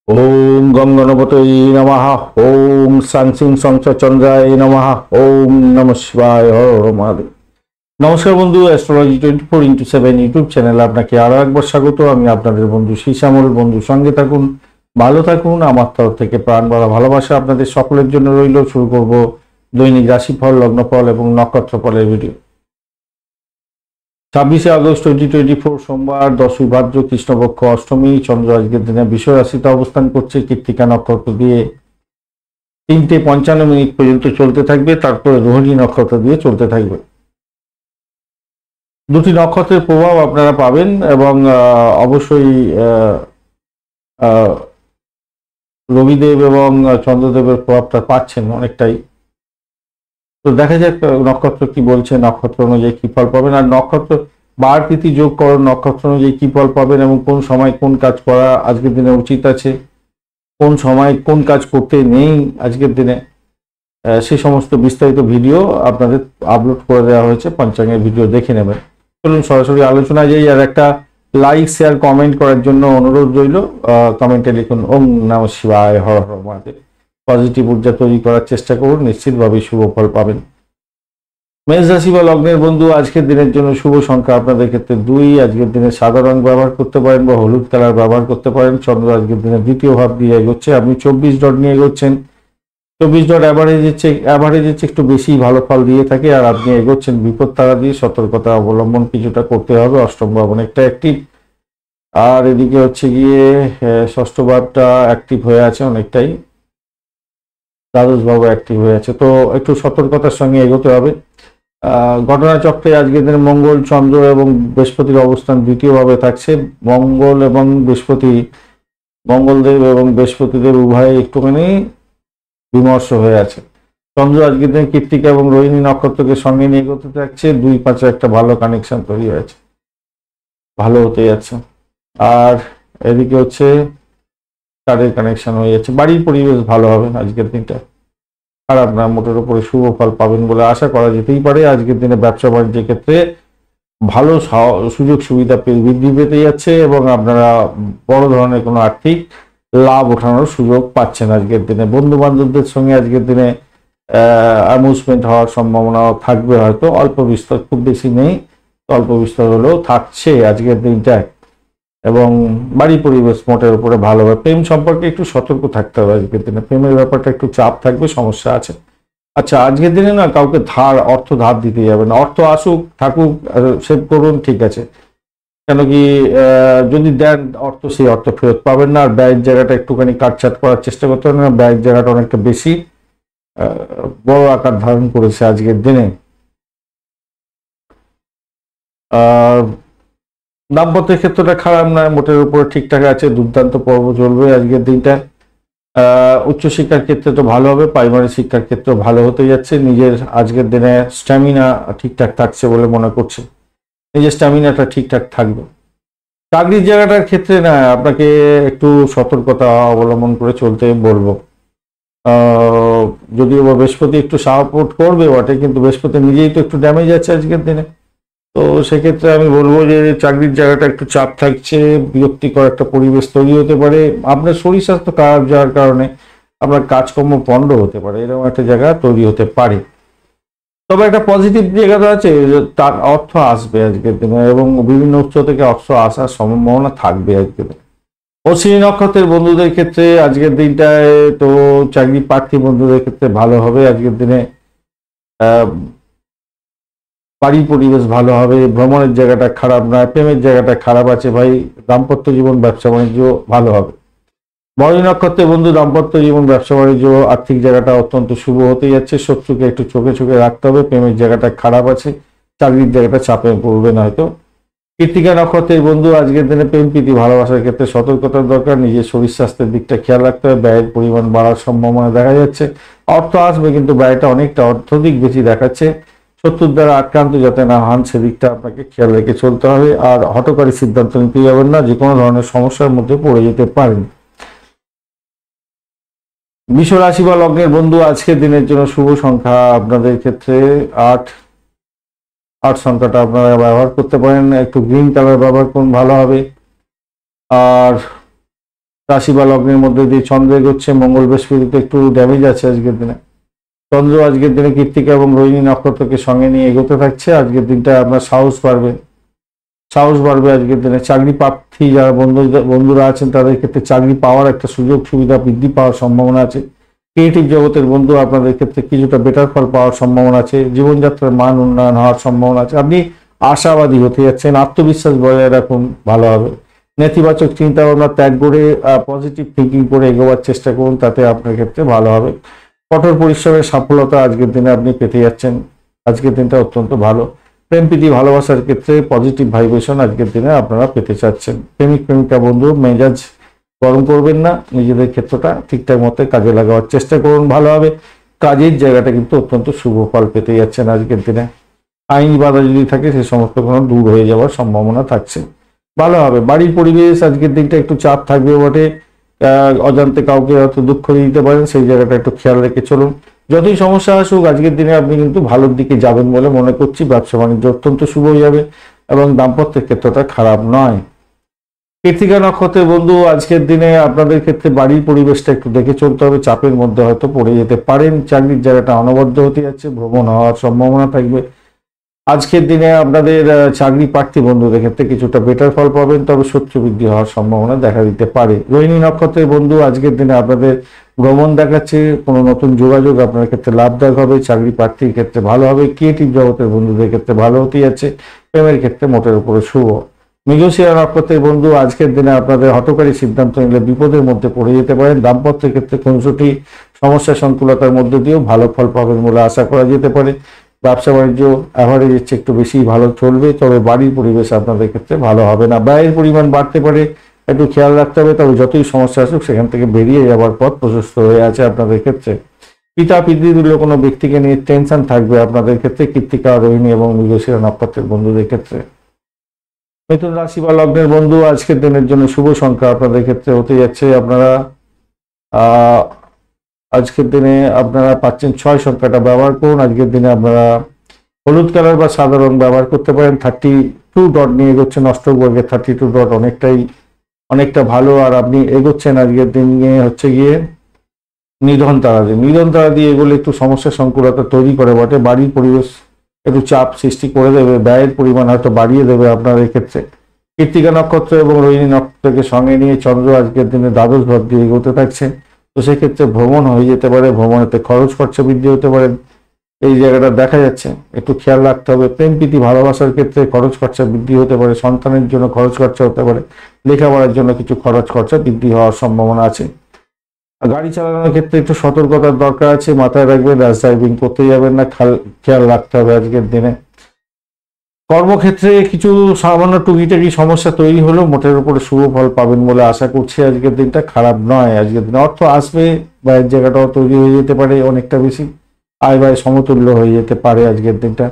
ওম গং গণপতয়ে নমঃ। ওম সাংসিং চন্দ্রায় নমঃ। ওম নমঃ শিবায়। হর হর মহাদেব। নমস্কার বন্ধু, অ্যাস্ট্রোলজি 24x7 ইউটিউব চ্যানেলে আপনাকে আরো একবার স্বাগত। আমি আপনাদের বন্ধু শ্যামল। বন্ধু সঙ্গে থাকুন, ভালো থাকুন। আমার তরফ থেকে প্রাণ ভরা ভালোবাসা আপনাদের সকলের জন্য রইল। শুরু করব দৈনিক রাশিফল, লগ্নফল এবং নক্ষত্রফলের ভিডিও। 26 আগস্ট 2024 সোমবার, 10ই ভাদ্র, কৃষ্ণপক্ষ, অষ্টমী। চন্দ্র আজকের দিনে বৃষ রাশিতে অবস্থান করছে। কৃত্তিকা নক্ষত্র দিয়ে 3:55 পর্যন্ত চলতে থাকবে, তারপরে রোহিণী নক্ষত্র দিয়ে চলতে থাকবে। দুটি নক্ষত্রের প্রভাব আপনারা পাবেন এবং অবশ্যই রবিদেব এবং চন্দ্রদেবের প্রভাবটা পাচ্ছেন অনেকটাই। তো দেখা যাক নক্ষত্র কি বলছে, নক্ষত্র অনুযায়ী কি ফল পাবেন, আর নক্ষত্র বার তিথি যোগ করো নক্ষত্র অনুযায়ী কি ফল পাবেন এবং কোন সময় কোন কাজ করা আজকের দিনে উচিত আছে, কোন সময় কোন কাজ করতে নেই আজকের দিনে, সে সমস্ত বিস্তারিত ভিডিও আপনাদের আপলোড করে দেওয়া হয়েছে। পঞ্চাঙ্গের ভিডিও দেখে নেবেন। চলুন সরাসরি আলোচনায় যাই। আর একটা লাইক, শেয়ার, কমেন্ট করার জন্য অনুরোধ রইল। কমেন্টে লিখুন ওম নমঃ শিবায়, হর হর মহাদেব। পজিটিভ ঊর্জা তৈরি করার চেষ্টা করুন, নিশ্চিতভাবেই শুভ ফল পাবেন। মেষ রাশি বা লগ্নের বন্ধু, আজকের দিনের জন্য শুভ সংখ্যা আপনাদের ক্ষেত্রে 2। আজকের দিনে সাদা রং ব্যবহার করতে পারেন বা হলুদ কালার ব্যবহার করতে পারেন। চন্দ্র আজকের দিনে দ্বিতীয় ভাব দিয়ে এগোচ্ছে। আপনি 24 ডট নিয়ে এগোচ্ছেন। 24 ডট অ্যাভারেজের একটু বেশি ভালো ফল দিয়ে থাকে, আর আপনি এগোচ্ছেন বিপদ তারা দিয়ে। সতর্কতা অবলম্বন কিছুটা করতে হবে। অষ্টম ভাব অনেকটা অ্যাক্টিভ, আর এদিকে হচ্ছে গিয়ে ষষ্ঠ ভাবটা অ্যাক্টিভ হয়ে আছে অনেকটাই, দ্বাদশ ভাব অ্যাক্টিভ হয়ে আছে। তো একটু সতর্কতার সঙ্গে এগোতে হবে। ঘটনাচক্রে আজকের দিনে মঙ্গল, চন্দ্র এবং বৃহস্পতির অবস্থান দ্বিতীয়ভাবে থাকছে। মঙ্গলদেব এবং বৃহস্পতিদেব উভয়ে একটুখানি বিমর্ষ হয়ে আছে। চন্দ্র আজকের দিনে কৃত্তিকা এবং রোহিণী নক্ষত্রকে সঙ্গে নিয়ে এগোতে থাকছে। 2-5 একটা ভালো কানেকশন তৈরি হয়েছে, ভালো হতে যাচ্ছে। আর এদিকে হচ্ছে তাদের কানেকশন হয়ে যাচ্ছে। বাড়ির পরিবেশ ভালো হবে আজকের দিনটা, খারাপ না, মোটের উপরে শুভ ফল পাবেন বলে আশা করা যেতেই পারে। আজকের দিনে ব্যবসা বাণিজ্যের ক্ষেত্রে ভালো সুযোগ সুবিধা বৃদ্ধি পেতে যাচ্ছে এবং আপনারা বড় ধরনের কোনো আর্থিক লাভ ওঠানোর সুযোগ পাচ্ছেন আজকের দিনে। বন্ধু বান্ধবদের সঙ্গে আজকের দিনে অ্যামিউজমেন্ট হওয়ার সম্ভাবনা থাকবে, হয়তো অল্প বিস্তর, খুব বেশি নেই, অল্প বিস্তর হলেও থাকছে আজকের দিনটায়। এবং বাড়ি পরিবেশ মোটের উপরে ভালো হবে। প্রেম সম্পর্কে একটু সতর্ক থাকতে হবে আজকের দিনে। প্রেমের ব্যাপারটা একটু চাপ থাকবে, সমস্যা আছে। আচ্ছা, আজকের দিনে না কাউকে অর্থ ধার দিতে যাবে না। অর্থ আসুক থাকুক, সেভ করুন, ঠিক আছে। কেন কি যদি দেন অর্থ, সেই অর্থ ফেরত পাবেন না। আর ব্যয়ের জায়গাটা একটুখানি কাটছাট করার চেষ্টা করতে হবে না। ব্যয়ের জায়গাটা অনেকটা বেশি বড় আকার ধারণ করেছে আজকের দিনে। দাম্পত্যের ক্ষেত্রটা খারাপ নয়, মোটের উপরে ঠিকঠাক আছে। দুর্দান্ত পর্ব চলবে আজকের দিনটা। উচ্চশিক্ষার ক্ষেত্রে তো ভালো হবে, প্রাইমারি শিক্ষার ক্ষেত্রে ভালো হতে যাচ্ছে। নিজের আজকের দিনে স্ট্যামিনা ঠিকঠাক থাকছে বলে মনে করছে, নিজের স্ট্যামিনাটা ঠিকঠাক থাকবে। চাকরির জায়গাটার ক্ষেত্রে না আপনাকে একটু সতর্কতা অবলম্বন করে চলতে বলবো। যদিও বা বৃহস্পতি একটু সাপোর্ট করবে বটে, কিন্তু বৃহস্পতি নিজেই তো একটু ড্যামেজ আছে আজকের দিনে। তো সেক্ষেত্রে আমি বলবো যে চাকরির জায়গাটা একটু চাপ থাকছে, বিরক্তিকর একটা পরিবেশ তৈরি হতে পারে। আপনার শরীর স্বাস্থ্য খারাপ যাওয়ার কারণে আপনার কাজকর্ম পণ্ড হতে পারে, এরকম একটা জায়গা তৈরি হতে পারে। তবে একটা পজিটিভ জায়গাটা আছে, তার অর্থ আসবে আজকের দিনে এবং বিভিন্ন উৎস থেকে অর্থ আসার সম্ভাবনা থাকবে আজকের দিনে। অশ্বিনী নক্ষত্রের বন্ধুদের ক্ষেত্রে আজকের দিনটায় তো চাকরি প্রার্থী বন্ধুদের ক্ষেত্রে ভালো হবে আজকের দিনে। বাড়ির পরিবেশ ভালো হবে, ভ্রমণের জায়গাটা খারাপ নয়, প্রেমের জায়গাটা খারাপ আছে ভাই। দাম্পত্য জীবন, ব্যবসা বাণিজ্য ভালো হবে। বড় নক্ষত্রের বন্ধু, দাম্পত্য জীবন, ব্যবসা বাণিজ্য, আর্থিক জায়গাটা অত্যন্ত শুভ হতে যাচ্ছে। শত্রুকে একটু চোখে চোখে রাখতে হবে। প্রেমের জায়গাটা খারাপ আছে, চাকরির জায়গাটা চাপে পড়বে না হয়তো। কৃত্তিকা নক্ষত্রের বন্ধু, আজকের দিনে প্রেম প্রীতি ভালোবাসার ক্ষেত্রে সতর্কতার দরকার। নিজের শরীর স্বাস্থ্যের দিকটা খেয়াল রাখতে হবে। ব্যয়ের পরিমাণ বাড়ার সম্ভাবনা দেখা যাচ্ছে। অর্থ আসবে, কিন্তু ব্যয়টা অনেকটা অত্যধিক বেশি দেখাচ্ছে। শত্রুর দ্বারা আক্রান্ত যাতে না হন, সেদিকটা আপনাকে খেয়াল রেখে চলতে হবে। আর হঠকারী সিদ্ধান্ত নিতে যাবেন না, যে কোনো ধরনের সমস্যার মধ্যে পড়ে যেতে পারেন। বৃষ রাশি বা লগ্নের বন্ধু, আজকের দিনের জন্য শুভ সংখ্যা আপনাদের ক্ষেত্রে 8। 8 সংখ্যাটা আপনারা ব্যবহার করতে পারেন। একটু গ্রিন কালার ব্যবহার করুন, ভালো হবে। আর রাশি বা লগ্নের মধ্যে দিয়ে চন্দ্র এগোচ্ছে, মঙ্গল বৃহস্পতিতে একটু ড্যামেজ আছে আজকের দিনে। চন্দ্র আজকের দিনে কৃত্তিকা এবং রোহিণী নক্ষত্রকে সঙ্গে নিয়ে এগোতে থাকছে। আজকের দিনটা আপনার সাহস বাড়বে আজকের দিনে। চাকরি প্রার্থী যারা বন্ধুরা আছেন তাদের ক্ষেত্রে চাকরি পাওয়ার একটা সুযোগ সুবিধা বৃদ্ধি পাওয়ার সম্ভাবনা আছে। ক্রিয়েটিভ জগতের বন্ধু আপনাদের ক্ষেত্রে কিছুটা বেটার ফল পাওয়ার সম্ভাবনা আছে। জীবনযাত্রার মান উন্নয়ন হওয়ার সম্ভাবনা আছে। আপনি আশাবাদী হতে যাচ্ছেন, আত্মবিশ্বাস বজায় রাখুন, ভালো হবে। নেতিবাচক চিন্তা ভাবনা ত্যাগ করে পজিটিভ থিঙ্কিং করে এগোবার চেষ্টা করুন, তাতে আপনার ক্ষেত্রে ভালো হবে। কঠোর পরিশ্রমের সফলতা আজকের দিনে আপনি পেতে যাচ্ছেন। আজকের দিনটা অত্যন্ত ভালো। প্রেম প্রীতি ভালোবাসার ক্ষেত্রে পজিটিভ ভাইব্রেশন আজকের দিনে আপনারা পেতে চাচ্ছেন। প্রেমিক প্রেমিকা বন্ধু মেজাজ গরম করবেন না, নিজেদের ক্ষেত্রটা ঠিকঠাক মতো কাজে লাগাবার চেষ্টা করুন, ভালো হবে। কাজের জায়গাটা কিন্তু অত্যন্ত শুভ ফল পেতে যাচ্ছেন আজকের দিনে। আইনি বাধা যদি থাকে সে সমস্ত কোনো দূর হয়ে যাওয়ার সম্ভাবনা থাকছে, ভালো হবে। বাড়ির পরিবেশ আজকের দিনটা একটু চাপ থাকবে বটে, অজান্তে কাউকে হয়তো দুঃখ দিতে পারেন, সেই জায়গাটা একটু খেয়াল রেখে চলুন। যতই সমস্যা আসুক আজকের দিনে আপনি কিন্তু ভালোর দিকে যাবেন বলে মনে করছি। ব্যবসা বাণিজ্য অত্যন্ত শুভ হয়ে যাবে এবং দাম্পত্যের ক্ষেত্রটা খারাপ নয়। কৃত্তিকা নক্ষত্রের বন্ধু আজকের দিনে আপনাদের ক্ষেত্রে বাড়ির পরিবেশটা একটু দেখে চলতে হবে, চাপের মধ্যে হয়তো পড়ে যেতে পারেন। চাকরির জায়গাটা অনবদ্য হতে যাচ্ছে, ভ্রমণ হওয়ার সম্ভাবনা থাকবে। আজকের দিনে আপনাদের চাকরি প্রার্থী বন্ধুদের ক্ষেত্রে কিছুটা বেটার ফল পাবেন, তবে শত্রু বৃদ্ধি হওয়ার সম্ভাবনা দেখা দিতে পারে। রোহিণী নক্ষত্রের বন্ধু আজকের দিনে আপনাদের ভ্রমণ দেখাচ্ছে, কোনো নতুন যোগাযোগ আপনার ক্ষেত্রে লাভদায়ক হবে। চাকরি প্রার্থীর ক্ষেত্রে ভালো হবে। ক্রিয়েটিভ জগতের বন্ধুদের ক্ষেত্রে ভালো হতে যাচ্ছে। প্রেমের ক্ষেত্রে মোটের উপরে শুভ। মৃগশিরা নক্ষত্রের বন্ধু আজকের দিনে আপনাদের হঠকারী সিদ্ধান্ত নিলে বিপদের মধ্যে পড়ে যেতে পারেন। দাম্পত্যের ক্ষেত্রে খুনসুটি সমস্যা সংকুলতার মধ্যে দিয়েও ভালো ফল পাবেন বলে আশা করা যেতে পারে। ব্যবসা বাণিজ্য অ্যাভারেজের চেয়ে একটু বেশি ভালো চলবে, তবে বাড়ির পরিবেশ আপনাদের ক্ষেত্রে ভালো হবে না। ব্যয়ের পরিমাণ বাড়তে পারে, একটু খেয়াল রাখতে হবে। তবে যতই সমস্যা আসুক সেখান থেকে বেরিয়ে যাওয়ার পথ প্রশস্ত হয়ে আছে আপনাদের ক্ষেত্রে। পিতা পিতৃতুল্য কোনো ব্যক্তিকে নিয়ে টেনশন থাকবে আপনাদের ক্ষেত্রে, কৃত্তিকা, রোহিণী এবং মৃগশিরা নক্ষত্রের বন্ধুদের ক্ষেত্রে। মিথুন রাশি বা লগ্নের বন্ধু আজকের দিনের জন্য শুভ সংখ্যা আপনাদের ক্ষেত্রে হতে যাচ্ছে, আপনারা আজকের দিনে আপনারা পাচ্ছেন 6 সংখ্যাটা ব্যবহার করুন। আজকের দিনে আপনারা হলুদ কালার বা সাদা রং ব্যবহার করতে পারেন। 32 ডট নিয়ে এগোচ্ছেন, অষ্টবর্গের 32 ডট অনেকটা ভালো। আর আপনি এগোচ্ছেন আজকের দিনে হচ্ছে গিয়ে নিধন তারা দিয়ে এগুলো একটু সমস্যা সংকুলতা তৈরি করে বটে। বাড়ির পরিবেশ একটু চাপ সৃষ্টি করে দেবে, ব্যয়ের পরিমাণ হয়তো বাড়িয়ে দেবে আপনাদের ক্ষেত্রে। কৃত্তিকা নক্ষত্র এবং রোহিণী নক্ষত্রকে সঙ্গে নিয়ে চন্দ্র আজকের দিনে দ্বাদশ ভাব দিয়ে এগোতে থাকছে, তো সেক্ষেত্রে ভ্রমণ হয়ে যেতে পারে, ভ্রমণেতে খরচ খরচা বৃদ্ধি হতে পারে, এই জায়গাটা দেখা যাচ্ছে, একটু খেয়াল রাখতে হবে। প্রেম প্রীতি ভালোবাসার ক্ষেত্রে খরচ খরচা বৃদ্ধি হতে পারে, সন্তানের জন্য খরচ খরচা হতে পারে, লেখাপড়ার জন্য কিছু খরচ খরচা বৃদ্ধি হওয়ার সম্ভাবনা আছে। গাড়ি চালানোর ক্ষেত্রে একটু সতর্কতার দরকার আছে, মাথায় রাখবেন র্যাশ ড্রাইভিং করতে যাবেন না, খেয়াল রাখতে হবে আজকের দিনে। কর্মক্ষেত্রে কিছু সামান্য টুকিটাকি সমস্যা তৈরি হলেও মোটের উপরে শুভ ফল পাবেন বলে আশা করছি। আজকের দিনটা খারাপ নয়। আজকের দিনে অর্থ আসবে, ব্যয়ের জায়গাটাও তৈরি হয়ে যেতে পারে অনেকটা বেশি, আয় ব্যয় সমতুল্য হয়ে যেতে পারে আজকের দিনটা।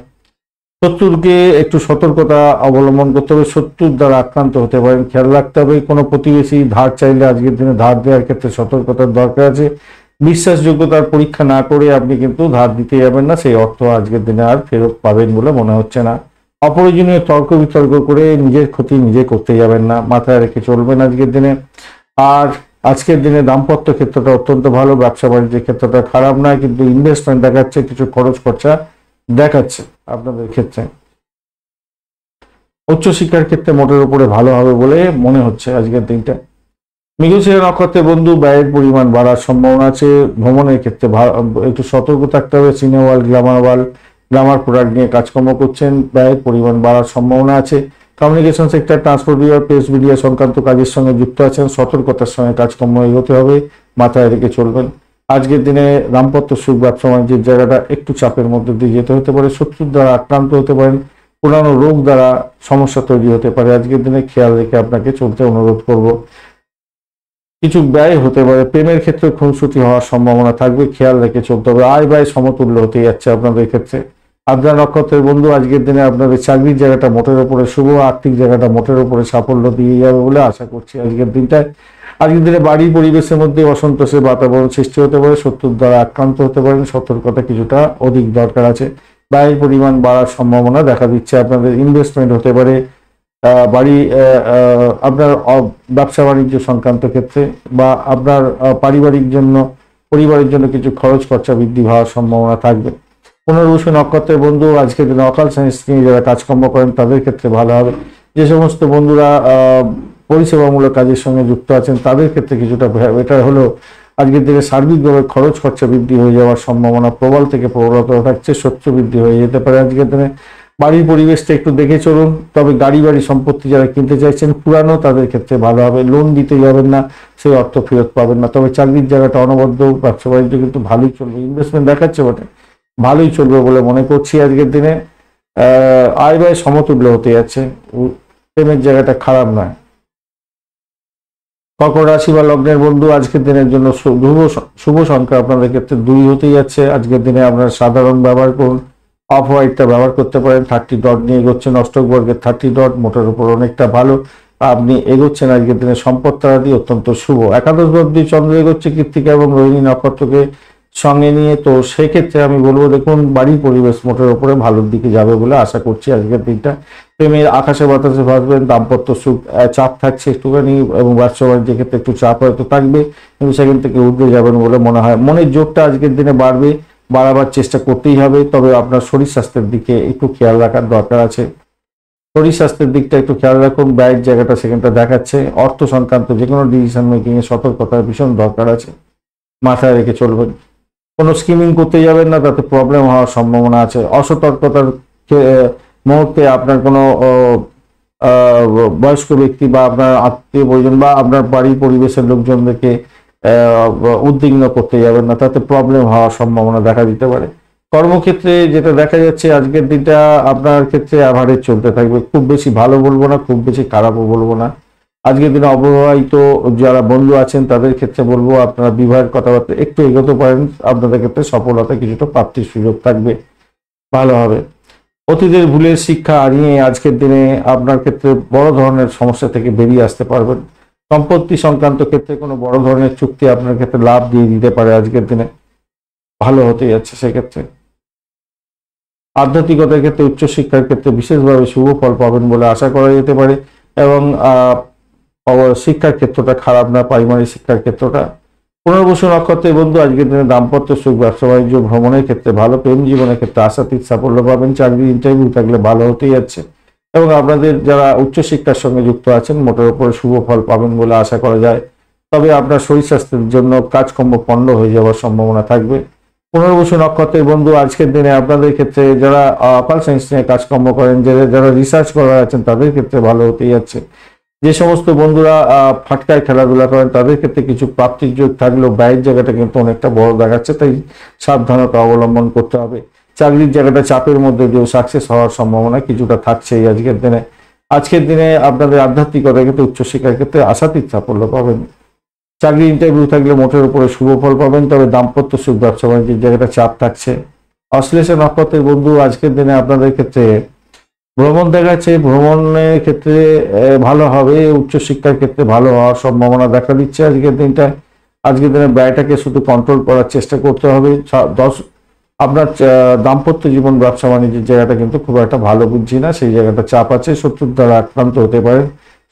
শত্রুকে একটু সতর্কতা অবলম্বন করতে হবে, শত্রুর দ্বারা আক্রান্ত হতে পারেন, খেয়াল রাখতে হবে। কোনো প্রতিবেশী ধার চাইলে আজকের দিনে ধার দেওয়ার ক্ষেত্রে সতর্কতার দরকার আছে। বিশ্বাসযোগ্যতার পরীক্ষা না করে আপনি কিন্তু ধার দিতে যাবেন না, সেই অর্থ আজকের দিনে আর ফেরত পাবেন বলে মনে হচ্ছে না। অপ্রয়োজনীয় তর্ক বিতর্ক করে নিজের ক্ষতি নিজে করতে যাবেন না, মাথায় রেখে চলবেন আজকের দিনে। আর আজকের দিনে দাম্পত্য ক্ষেত্রটা অত্যন্ত ভালো, ব্যবসা বাণিজ্যের ক্ষেত্রটা খারাপ নয়, কিন্তু ইনভেস্টমেন্ট দেখাচ্ছে, কিছু খরচ খরচা দেখাচ্ছে আপনাদের ক্ষেত্রে। উচ্চশিক্ষার ক্ষেত্রে মোটের উপরে ভালো হবে বলে মনে হচ্ছে আজকের দিনটা। মৃগশিরা নক্ষত্রের বন্ধু ব্যয়ের পরিমাণ বাড়ার সম্ভাবনা আছে। ভ্রমণের ক্ষেত্রে একটু সতর্ক থাকতে হবে। সিনেমা ওয়ার্ল্ড, গ্লামার প্রোডাক্ট নিয়ে কাজকর্ম করছেন, ব্যয়ের পরিমাণ বাড়ার সম্ভাবনা আছে। কমিউনিকেশন সেক্টর, ট্রান্সপোর্ট বিভাগ, প্রেস মিডিয়া সংক্রান্ত কাজের সঙ্গে যুক্ত আছেন, সতর্কতার সঙ্গে কাজকর্ম এগোতে হবে, মাথায় রেখে চলবেন। আজকের দিনে দাম্পত্য সুখ, ব্যবসা বাণিজ্যের জায়গাটা একটু চাপের মধ্যে দিয়ে যেতে হতে পারে। শত্রুর দ্বারা আক্রান্ত হতে পারেন, পুরানো রোগ দ্বারা সমস্যা তৈরি হতে পারে। আজকের দিনে খেয়াল রেখে আপনাকে চলতে অনুরোধ করব। কিছু ব্যয় হতে পারে, প্রেমের ক্ষেত্রে খুনসুটি হওয়ার সম্ভাবনা থাকবে, খেয়াল রেখে চলতে হবে। আয় ব্যয় সমতুল্য হতে যাচ্ছে আপনাদের ক্ষেত্রে। আদ্রা নক্ষত্রের বন্ধু আজকের দিনে আপনাদের চাকরির জায়গাটা মোটের উপরে শুভ, আর্থিক জায়গাটা মোটের উপরে সাফল্য দিয়ে যাবে বলে আশা করছি আজকের দিনটায়। আজকের দিনে বাড়ির পরিবেশের মধ্যে অসন্তোষের বাতাবরণ সৃষ্টি হতে পারে, শত্রুর দ্বারা আক্রান্ত হতে পারেন, সতর্কতা কিছুটা অধিক দরকার আছে। ব্যয়ের পরিমাণ বাড়ার সম্ভাবনা দেখা দিচ্ছে আপনাদের। ইনভেস্টমেন্ট হতে পারে, বাড়ি আপনার ব্যবসা বাণিজ্য সংক্রান্ত ক্ষেত্রে বা আপনার পারিবারিক জন্য পরিবারের জন্য কিছু খরচ খরচা বৃদ্ধি হওয়ার সম্ভাবনা থাকবে। পুনর্বসু নক্ষত্রের বন্ধু আজকের দিনে অকাল সায়েন্স নিয়ে যারা কাজকর্ম করেন তাদের ক্ষেত্রে ভালো হবে। যে সমস্ত বন্ধুরা পরিষেবামূলক কাজের সঙ্গে যুক্ত আছেন তাদের ক্ষেত্রে কিছুটা বেটার হলেও আজকের দিনে সার্বিকভাবে খরচ খরচা বৃদ্ধি হয়ে যাওয়ার সম্ভাবনা প্রবল থেকে প্রবলতর থাকছে। শত্রু বৃদ্ধি হয়ে যেতে পারে আজকের দিনে। বাড়ির পরিবেশটা একটু দেখে চলুন। তবে গাড়ি বাড়ি সম্পত্তি যারা কিনতে চাইছেন পুরানো তাদের ক্ষেত্রে ভালো হবে। লোন দিতে যাবেন না, সেই অর্থ ফেরত পাবেন না। তবে চাকরির জায়গাটা অনবদ্য, ব্যবসা বাণিজ্য কিন্তু ভালোই চলবে। ইনভেস্টমেন্ট দেখাচ্ছে বটে, ভালোই চলবে বলে মনে করছি আজকের দিনে। আয় ব্যয় সমতুল্য হতে যাচ্ছে, প্রেমের জায়গাটা খারাপ নয়। কর্কট রাশি বা লগ্নের বন্ধু আজকের দিনের জন্য শুভ সংখ্যা আপনাদের ক্ষেত্রে 2 হতে যাচ্ছে। আজকের দিনে আপনারা সাধারণ ব্যবহার করুন, অফ হোয়াইটটা ব্যবহার করতে পারেন। 30 ডট নিয়ে এগোচ্ছেন, অষ্টক বর্গের 30 ডট মোটের উপর অনেকটা ভালো আপনি এগোচ্ছেন আজকের দিনে। সম্পদ তারাদি অত্যন্ত শুভ। একাদশ ভাবে চন্দ্র এগোচ্ছে কৃত্তিকা এবং রোহিণী নক্ষত্রকে সঙ্গে নিয়ে, তো সেক্ষেত্রে আমি বলবো দেখুন বাড়ির পরিবেশ মোটের উপরে ভালোর দিকে যাবে বলে আশা করছি আজকের দিনটা। প্রেমের আকাশে বাতাসে ভাসবেন, দাম্পত্য সুখ চাপ থাকছে একটুখানি এবং ব্যবসা বাণিজ্যের ক্ষেত্রে একটু চাপ হয়তো থাকবে, কিন্তু সেখান থেকে উঠে যাবেন বলে মনে হয়। মনের জোরটা আজকের দিনে বাড়বে, বাড়াবার চেষ্টা করতেই হবে। তবে আপনার শরীর স্বাস্থ্যের দিকে একটু খেয়াল রাখার দরকার আছে। শরীর স্বাস্থ্যের দিকটা একটু খেয়াল রাখুন। ব্যয়ের জায়গাটা সেখানটা দেখাচ্ছে। অর্থ সংক্রান্ত যে কোনো ডিসিশন মেকিং এ সতর্কতার ভীষণ দরকার আছে, মাথায় রেখে চলবেন। কোনো স্কিমিং করতে যাবেন না, তাতে প্রবলেম হওয়ার সম্ভাবনা আছে। অসতর্কতার মুহূর্তে আপনার কোনো বয়স্ক ব্যক্তি বা আপনার আত্মীয় পরিজন বা আপনার বাড়ির পরিবেশের লোকজনদেরকে উদ্বিগ্ন করতে যাবেন না, তাতে প্রবলেম হওয়ার সম্ভাবনা দেখা দিতে পারে। কর্মক্ষেত্রে যেটা দেখা যাচ্ছে আজকের দিনটা আপনার ক্ষেত্রে অ্যাভারেজ চলতে থাকবে। খুব বেশি ভালো বলবো না, খুব বেশি খারাপও বলবো না। আজকের দিনে অবিবাহিত যারা বন্ধু আছেন তাদের ক্ষেত্রে বলবো আপনারা বিবাহের কথাবার্তা একটু এগোতে পারেন। আপনাদের ক্ষেত্রে সফলতা কিছুটা প্রাপ্তির সুযোগ থাকবে, ভালো হবে। অতীতের ভুলের শিক্ষা নিয়ে আজকের দিনে আপনার ক্ষেত্রে বড় ধরনের সমস্যা থেকে বেরিয়ে আসতে পারবেন। সম্পত্তি সংক্রান্ত ক্ষেত্রে কোনো বড় ধরনের চুক্তি আপনার ক্ষেত্রে লাভ দিয়ে দিতে পারে আজকের দিনে, ভালো হতে যাচ্ছে সেক্ষেত্রে। আধ্যাত্মিকতার ক্ষেত্রে উচ্চশিক্ষার ক্ষেত্রে বিশেষভাবে শুভ ফল পাবেন বলে আশা করা যেতে পারে। এবং শিক্ষার ক্ষেত্রটা খারাপ না, প্রাইমারি শিক্ষার ক্ষেত্রটা। পুনর্বসু নক্ষত্রের বন্ধু আজকের দিনে দাম্পত্য সুখ, ব্যবসা বাণিজ্য, ভ্রমণের ক্ষেত্রে ভালো। প্রেম জীবনের ক্ষেত্রে আশাতীত সাফল্য পাবেন। চাকরির ইন্টারভিউ থাকলে ভালো হতেই যাচ্ছে। এবং আপনাদের যারা উচ্চশিক্ষার সঙ্গে যুক্ত আছেন মোটের উপরে শুভ ফল পাবেন বলে আশা করা যায়। তবে আপনার শরীর স্বাস্থ্যের জন্য কাজকর্ম পণ্ড হয়ে যাওয়ার সম্ভাবনা থাকবে। পুনর্বসু নক্ষত্রের বন্ধু আজকের দিনে আপনাদের ক্ষেত্রে যারা অকাল সায়েন্স নিয়ে কাজকর্ম করেন, যারা রিসার্চ করা আছেন তাদের ক্ষেত্রে ভালো হতেই যাচ্ছে। যে সমস্ত বন্ধুরা ফাটকায় খেলাধুলা করেন তাদের ক্ষেত্রে কিছু প্রাপ্তির যোগ থাকলেও ব্যয়ের জায়গাটা কিন্তু অনেকটা বড় দেখাচ্ছে, তাই সাবধানতা অবলম্বন করতে হবে। চাকরির জায়গাটা চাপের মধ্যে দিয়েও সাকসেস হওয়ার সম্ভাবনা কিছুটা থাকছেই আজকের দিনে। আজকের দিনে আপনাদের আধ্যাত্মিকতার ক্ষেত্রে উচ্চশিক্ষার ক্ষেত্রে আশাতীত সাফল্য পাবেন। চাকরি ইন্টারভিউ থাকলে মোটের উপরে শুভ ফল পাবেন। তবে দাম্পত্য সুখ, ব্যবসা বাণিজ্যের জায়গাটা চাপ থাকছে। অশ্লেষা নক্ষত্রের বন্ধু আজকের দিনে আপনাদের ক্ষেত্রে ভ্রমণ দেখাচ্ছে। ভ্রমণের ক্ষেত্রে ভালো হবে। উচ্চশিক্ষার ক্ষেত্রে ভালো হওয়ার সম্ভাবনা দেখা দিচ্ছে আজকের দিনটা। আজকের দিনে ব্যয়টাকে শুধু কন্ট্রোল করার চেষ্টা করতে হবে। আপনার দাম্পত্য জীবন, ব্যবসা বাণিজ্যের জায়গাটা কিন্তু খুব একটা ভালো বুঝছি না, সেই জায়গাটা চাপ আছে। শত্রুর দ্বারা আক্রান্ত হতে পারে,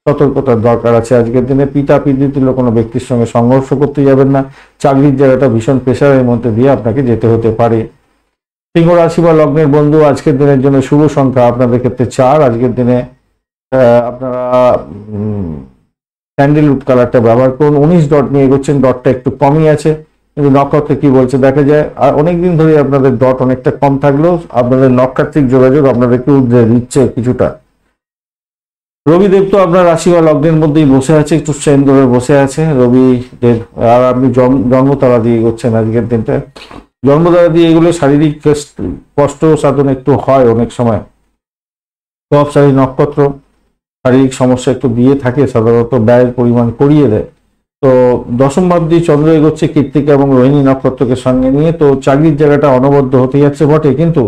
সতর্কতার দরকার আছে আজকের দিনে। পিতা পিতৃতুল্য কোনো ব্যক্তির সঙ্গে সংঘর্ষ করতে যাবেন না। চাকরির জায়গাটা ভীষণ প্রেশারের মধ্যে দিয়ে আপনাকে যেতে হতে পারে। সিংহ রাশি বা লগ্নের বন্ধু আজকের দিনের জন্য শুভ সংখ্যা আপনাদের ক্ষেত্রে 4। আজকের দিনে আপনারা স্যান্ডেলউড কালারটা ব্যবহার করুন। 19 ডট নিয়ে এগোচ্ছেন, ডটটা একটু কমই আছে, কিন্তু নক্ষত্রে কি বলছে দেখা যায়। আর অনেকদিন ধরে আপনাদের ডট অনেকটা কম থাকলেও আপনাদের নক্ষত্রিক যোগাযোগ আপনাদেরকে উদ্রে দিচ্ছে কিছুটা। রবিদেব তো আপনার রাশি বা লগ্নের মধ্যেই বসে আছে, একটু স্ট্রেন ধরে বসে আছে রবি দেব। আর আপনি জন্মতারা দিয়ে এগোচ্ছেন আজকের দিনটা। জন্মতারা দিয়ে এগুলো শারীরিক কষ্ট সাধন একটু হয় অনেক সময়। সব শারীরিক নক্ষত্র শারীরিক সমস্যা একটু দিয়ে থাকে, সাধারণত ব্যয়ের পরিমাণ করিয়ে দেয়। তো দশম ভাব দিয়ে চন্দ্র এগোচ্ছে কৃত্তিকা এবং রোহিণী নক্ষত্রকে সঙ্গে নিয়ে, তো চাকরির জায়গাটা অনবদ্য হতে যাচ্ছে বটে, কিন্তু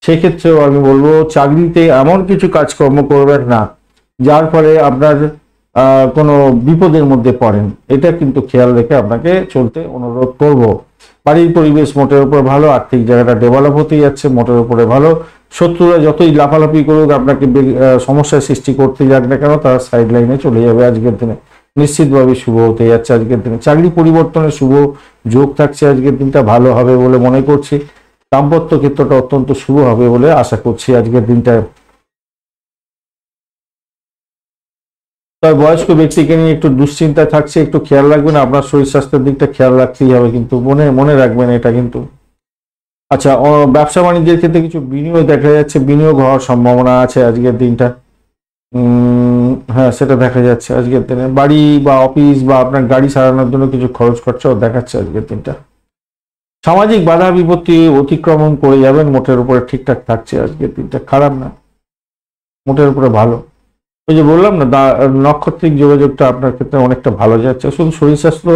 সেক্ষেত্রেও আমি বলবো চাকরিতে এমন কিছু কাজকর্ম করবেন না যার ফলে আপনার কোনো বিপদের মধ্যে পড়েন। এটা কিন্তু খেয়াল রেখে আপনাকে চলতে অনুরোধ করব। বাড়ির পরিবেশ মোটের উপরে ভালো। আর্থিক জায়গাটা ডেভেলপ হতে যাচ্ছে, মোটের উপরে ভালো। শত্রুরা যতই লাফালাফি করুক, আপনাকে সমস্যার সৃষ্টি করতে যাক না কেন, তারা সাইড লাইনে চলে যাবে আজকের দিনে। নিশ্চিতভাবে শুভ হতে যাচ্ছে আজকের দিনে। চাকরি পরিবর্তনের শুভ যোগ থাকছে আজকের দিনটা, ভালো হবে বলে মনে করছি। দাম্পত্য ক্ষেত্রটা অত্যন্ত শুভ হবে বলে আশা করছি আজকের দিনটা। তার বয়স্ক ব্যক্তিকে নিয়ে একটু দুশ্চিন্তা থাকছে, একটু খেয়াল রাখবেন, আপনার শরীর স্বাস্থ্যের দিকটা খেয়াল রাখতেই হবে, কিন্তু মনে মনে রাখবেন এটা কিন্তু। আচ্ছা, ব্যবসা বাণিজ্যের ক্ষেত্রে কিছু বিনিয়োগ দেখা যাচ্ছে, বিনিয়োগ হওয়ার সম্ভাবনা আছে আজকের দিনটা। হ্যাঁ, সেটা দেখা যাচ্ছে আজকের দিনে। বাড়ি বা অফিস বা আপনার গাড়ি সারানোর জন্য কিছু খরচ খরচাও দেখাচ্ছে আজকের দিনটা। সামাজিক বাধা বিপত্তি অতিক্রমণ করে যাবেন, মোটের উপরে ঠিকঠাক থাকছে আজকের দিনটা, খারাপ না, মোটের উপরে ভালো। ওই যে বললাম না, নক্ষত্রিক যোগাযোগটা আপনার ক্ষেত্রে অনেকটা ভালো যাচ্ছে। শুধু শরীর স্বাস্থ্য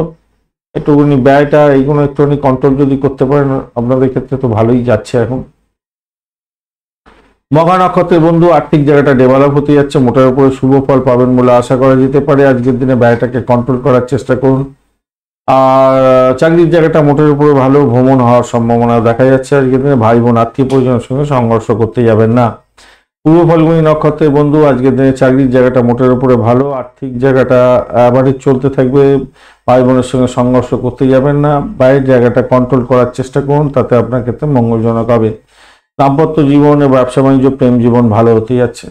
একটুখানি, ব্যয়টা এইগুলো একটুখানি কন্ট্রোল যদি করতে পারেন, আপনাদের ক্ষেত্রে তো ভালোই যাচ্ছে এখন। মঘা নক্ষত্রের বন্ধু, আর্থিক জায়গাটা ডেভেলপ হতে যাচ্ছে, মোটের উপরে শুভ ফল পাবেন বলে আশা করা যেতে পারে। আজকের দিনে ব্যয়টাকে কন্ট্রোল করার চেষ্টা করুন। আর চাকরির জায়গাটা মোটের উপরে ভালো, ভ্রমণ হওয়ার সম্ভাবনা দেখা যাচ্ছে আজকের দিনে। ভাই বোন আত্মীয় পরিজনের সঙ্গে সংঘর্ষ করতে যাবেন না। পূর্ব ফাল্গুনী নক্ষত্রের বন্ধু, আজকের দিনে চাকরির জায়গাটা মোটের উপরে ভালো, আর্থিক জায়গাটা অ্যাভারেজ চলতে থাকবে। ভাই বোনের সঙ্গে সংঘর্ষ করতে যাবেন না, বাইরের জায়গাটা কন্ট্রোল করার চেষ্টা করুন, তাতে আপনার ক্ষেত্রে মঙ্গলজনক হবে। দাম্পত্য জীবন, ব্যবসা বাণিজ্য, প্রেম জীবন ভালো হতে যাচ্ছে।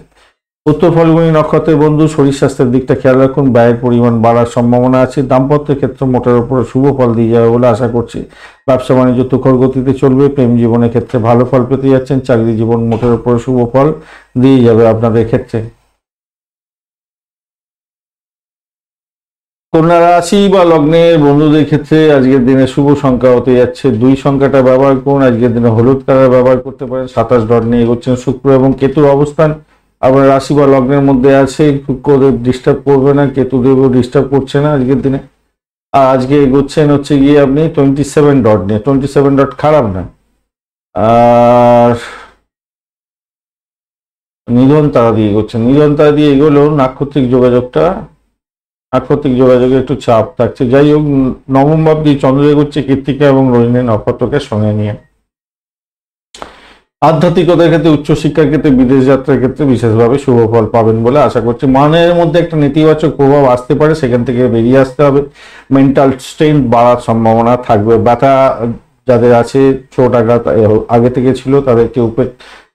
উত্তর ফাল্গুনী নক্ষত্রের বন্ধু, শরীর স্বাস্থ্যের দিকটা খেয়াল রাখুন, ব্যয়ের পরিমাণ বাড়ার সম্ভাবনা আছে। দাম্পত্যের ক্ষেত্রে মোটের উপরে শুভ ফল দিয়ে যাবে বলে আশা করছি। ব্যবসা বাণিজ্য তুখর গতিতে চলবে, প্রেম জীবনের ক্ষেত্রে ভালো ফল পেতে যাচ্ছেন। চাকরি জীবন মোটের উপরে শুভ ফল দিয়ে যাবে আপনাদের ক্ষেত্রে। কন্যা রাশি বা লগ্নের বন্ধুদের ক্ষেত্রে আজকের দিনে শুভ সংখ্যা হতে যাচ্ছে 2 সংখ্যাটা ব্যবহার করুন। আজকের দিনে হলুদ কালার ব্যবহার করতে পারেন। 27 ডট নিয়ে এগোচ্ছেন। শুক্র এবং কেতুর অবস্থান আপনার রাশি বা লগ্নের মধ্যে আছে, শুক্রদেব ডিস্টার্ব করবে না, কেতুদেবও ডিস্টার্ব করছে না আজকের দিনে। আর আজকে এগোচ্ছেন হচ্ছে গিয়ে আপনি 27 ডট নিয়ে। 27 ডট খারাপ না। আর নিধন তারা দিয়ে এগোচ্ছেন। নিধন তারা দিয়ে এগোলেও নাক্ষত্রিক যোগাযোগে একটু চাপ থাকছে। যাই হোক, নবম ভাব দিয়ে চন্দ্র এগোচ্ছে কৃত্তিকা এবং রোহিণী নক্ষত্রকে সঙ্গে নিয়ে। আধ্যাত্মিকতার ক্ষেত্রে, উচ্চশিক্ষার ক্ষেত্রে, বিদেশ যাত্রার ক্ষেত্রে বিশেষভাবে শুভ ফল পাবেন বলে আশা করছি। মনের মধ্যে একটা নেতিবাচক প্রভাব আসতে পারে, সেখান থেকে বেরিয়ে আসতে হবে। মেন্টাল স্ট্রেংথ বাড়ার সম্ভাবনা থাকবে। ব্যথা যাদের আছে, চোট আঘাত আগে থেকে ছিল, তাদেরকে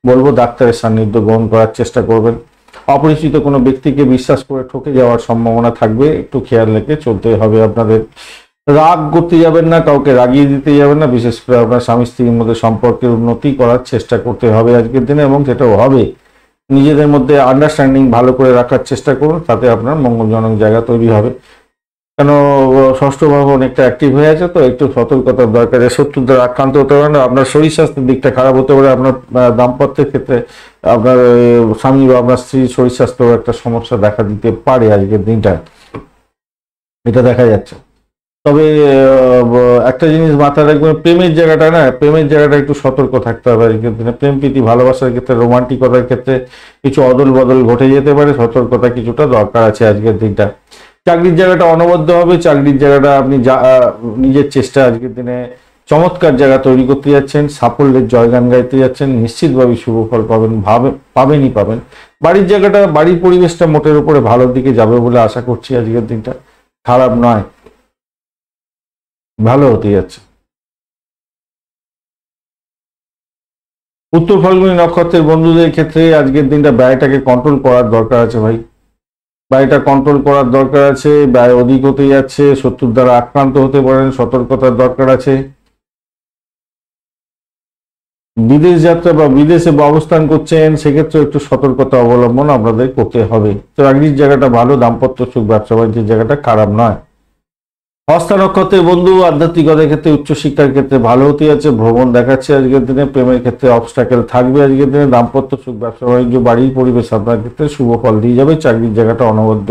বলবো ডাক্তারের সান্নিধ্য গ্রহণ করার চেষ্টা করবেন। অপরিচিত কোনো ব্যক্তিকে বিশ্বাস করে ঠকে যাওয়ার সম্ভাবনা থাকবে, একটু খেয়াল রেখে চলতে হবে আপনাদের। রাগ করতে যাবেন না, কাউকে রাগিয়ে দিতে যাবেন না। বিশেষ করে আপনার স্বামী স্ত্রীর মধ্যে সম্পর্কের উন্নতি করার চেষ্টা করতে হবে আজকের দিনে, এবং সেটাও হবে। নিজেদের মধ্যে আন্ডারস্ট্যান্ডিং ভালো করে রাখার চেষ্টা করুন, তাতে আপনার মঙ্গলজনক জায়গা তৈরি হবে। কেন, ষষ্ঠ ভাব অনেকটা অ্যাক্টিভ হয়ে আছে, তো একটু সতর্কতার দরকার। শত্রুর দ্বারা আক্রান্ত হতে পারে না, আপনার শরীর স্বাস্থ্যের দিকটা খারাপ হতে পারে। আপনার দাম্পত্যের ক্ষেত্রে আপনার স্বামী বা আপনার স্ত্রীর শরীর স্বাস্থ্যের একটা সমস্যা দেখা দিতে পারে আজকের দিনটা, এটা দেখা যাচ্ছে। তবে একটা জিনিস মাথায় রাখবেন, প্রেমের জায়গাটা একটু সতর্ক থাকতে হবে আজকের দিনে। প্রেম প্রীতি ভালোবাসার ক্ষেত্রে, রোমান্টিকতার ক্ষেত্রে কিছু অদল বদল ঘটে যেতে পারে, সতর্কতা কিছুটা দরকার আছে আজকের দিনটা। চাকরির জায়গাটা অনবদ্য হবে। চাকরির জায়গাটা আপনি নিজের চেষ্টা আজকের দিনে চমৎকার জায়গা তৈরি করতে যাচ্ছেন, সাফল্যের জয়গান গাইতে যাচ্ছেন, নিশ্চিতভাবে শুভ ফল পাবেনই পাবেন। বাড়ির জায়গাটা, বাড়ির পরিবেশটা মোটের উপরে ভালোর দিকে যাবে বলে আশা করছি আজকের দিনটা, খারাপ নয়, ভালো হতে যাচ্ছে। উত্তর ফাল্গুনী নক্ষত্রের বন্ধুদের ক্ষেত্রে আজকের দিনটা ব্যয়টাকে কন্ট্রোল করার দরকার আছে ভাই। ব্যয়টা কন্ট্রোল করার দরকার আছে, ব্যয় অধিক হতে যাচ্ছে, শত্রুর দ্বারা আক্রান্ত হতে পারেন, সতর্কতার দরকার আছে। বিদেশ যাত্রা বা বিদেশে অবস্থান করছেন, সেক্ষেত্রে একটু সতর্কতা অবলম্বন আপনাদের করতে হবে। চাকরির জায়গাটা ভালো, দাম্পত্য সুখ, ব্যবসা বাণিজ্যের জায়গাটা খারাপ নয়। হস্তা নক্ষত্রের বন্ধু, আধ্যাত্মিকতার ক্ষেত্রে, উচ্চশিক্ষার ক্ষেত্রে ভালো হতে যাচ্ছে, ভ্রমণ দেখাচ্ছে আজকের দিনে। প্রেমের ক্ষেত্রে অবস্ট্যাকেল থাকবে আজকের দিনে। দাম্পত্য সুখ, ব্যবসা বাণিজ্য, বাড়ির পরিবেশ আপনার ক্ষেত্রে শুভ ফল দিয়ে যাবে। চাকরির জায়গাটা অনবদ্য,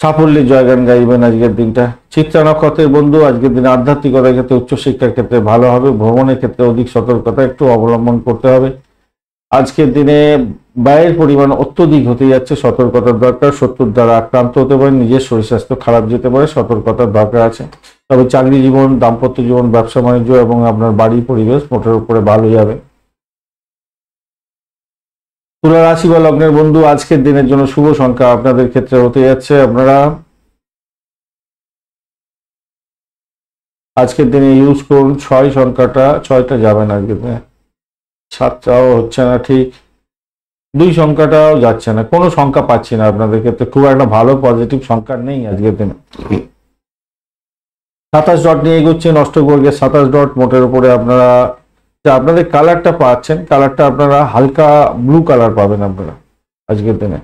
সাফল্যের জয়গান গাইবেন আজকের দিনটা। চিত্রা নক্ষত্রের বন্ধু, আজকের দিনে আধ্যাত্মিকতার ক্ষেত্রে, উচ্চশিক্ষার ক্ষেত্রে ভালো হবে। ভ্রমণের ক্ষেত্রে অধিক সতর্কতা একটু অবলম্বন করতে হবে। আজকের দিনে ব্যয়ের পরিমাণ অত্যধিক হতে যাচ্ছে, সতর্কতার দরকার। শত্রুর দ্বারা আক্রান্ত হতে পারে, নিজের শরীর স্বাস্থ্য খারাপ যেতে পারে, সতর্কতার দরকার আছে। তবে চাকরি জীবন, দাম্পত্য জীবন, ব্যবসা বাণিজ্য এবং আপনার বাড়ির পরিবেশ মোটের উপরে ভালো যাবে। তুলা রাশি বা লগ্নের বন্ধু, আজকের দিনের জন্য শুভ সংখ্যা আপনাদের ক্ষেত্রে হতে যাচ্ছে, আপনারা আজকের দিনে ইউজ করুন 6 সংখ্যাটা। 6টা যাবে না আজকের দিনে, 7টাও হচ্ছে না, ঠিক 2 সংখ্যাটাও যাচ্ছে না, কোনো সংখ্যা পাচ্ছি না আপনাদের ক্ষেত্রে, খুব একটা ভালো পজিটিভ সংখ্যা নেই আজকের দিনে। 27 ডট নিয়ে এগোচ্ছেন, অষ্টবর্গের 27 ডট, মোটের উপরে আপনারা আপনাদের কালারটা পাচ্ছেন, কালারটা আপনারা হালকা ব্লু কালার পাবেন আপনারা আজকের দিনে।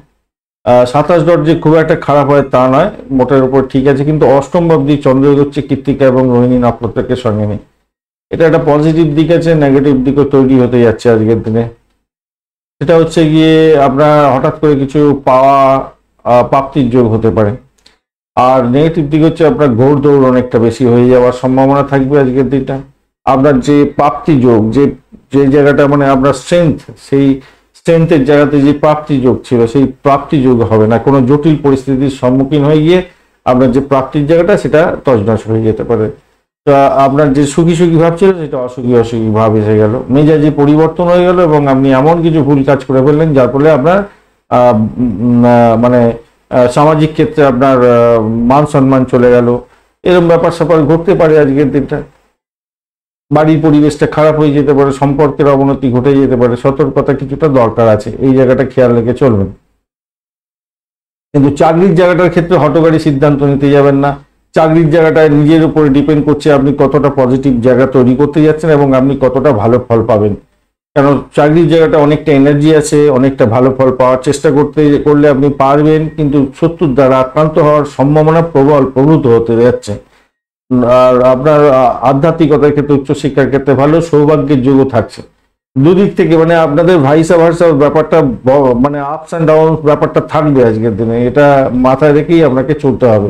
27 ডট যে খুব একটা খারাপ হয় তা নয়, মোটের উপর ঠিক আছে, কিন্তু অষ্টম অব্দি চন্দ্র এগোচ্ছে কৃত্তিকা এবং রোহিণী নক্ষত্রকে সঙ্গে নেই, এটা একটা পজিটিভ দিক আছে, নেগেটিভ দিকও তৈরি হতে যাচ্ছে আজকের দিনে। সেটা হচ্ছে গিয়ে আপনার হঠাৎ করে কিছু পাওয়া প্রাপ্তির যোগ হতে পারে। আর নেগেটিভ দিক হচ্ছে আপনার ঘোড় দৌড় অনেকটা বেশি হয়ে যাওয়ার সম্ভাবনা থাকবে আজকের দিনটা। আপনার যে প্রাপ্তি যোগ, যে যে জায়গাটা মানে আপনার স্ট্রেংথ, সেই স্ট্রেংথের জায়গাতে যে প্রাপ্তি যোগ ছিল সেই প্রাপ্তি যোগ হবে না, কোনো জটিল পরিস্থিতির সম্মুখীন হয়ে গিয়ে আপনার যে প্রাপ্তির জায়গাটা সেটা তছনছ হয়ে যেতে পারে। তা আপনার যে সুখী সুখী ভাব ছিল সেটা অসুখী অসুখী ভাব এসে গেল, মেজাজে পরিবর্তন হয়ে গেল এবং আপনি এমন কিছু ভুল কাজ করে ফেললেন যার ফলে আপনার মানে সামাজিক ক্ষেত্রে আপনার মান সম্মান চলে গেল, এরকম ব্যাপার স্যাপার ঘটতে পারে আজকের দিনটা। বাড়ির পরিবেশটা খারাপ হয়ে যেতে পারে, সম্পর্কের অবনতি ঘটে যেতে পারে, সতর্কতা কিছুটা দরকার আছে, এই জায়গাটা খেয়াল রেখে চলবেন। কিন্তু চাকরির জায়গাটার ক্ষেত্রে হঠকারী সিদ্ধান্ত নিতে যাবেন না। চাকরির জায়গাটায় নিজের উপরে ডিপেন্ড করছে আপনি কতটা পজিটিভ জায়গা তৈরি করতে যাচ্ছেন এবং আপনি কতটা ভালো ফল পাবেন। কারণ চাকরির জায়গাটা অনেকটা এনার্জি আছে, অনেকটা ভালো ফল পাওয়ার চেষ্টা করলে আপনি পারবেন, কিন্তু শত্রুর দ্বারা আক্রান্ত হওয়ার সম্ভাবনা প্রভূত হতে যাচ্ছে। আর আপনার আধ্যাত্মিকতার ক্ষেত্রে, উচ্চশিক্ষার ক্ষেত্রে ভালো সৌভাগ্যের যোগও থাকছে। দুদিক থেকে মানে আপনাদের ভাইসা ভার্সা ব্যাপারটা মানে আপস অ্যান্ড ডাউন ব্যাপারটা থাকবে আজকের দিনে, এটা মাথায় রেখেই আপনাকে চলতে হবে,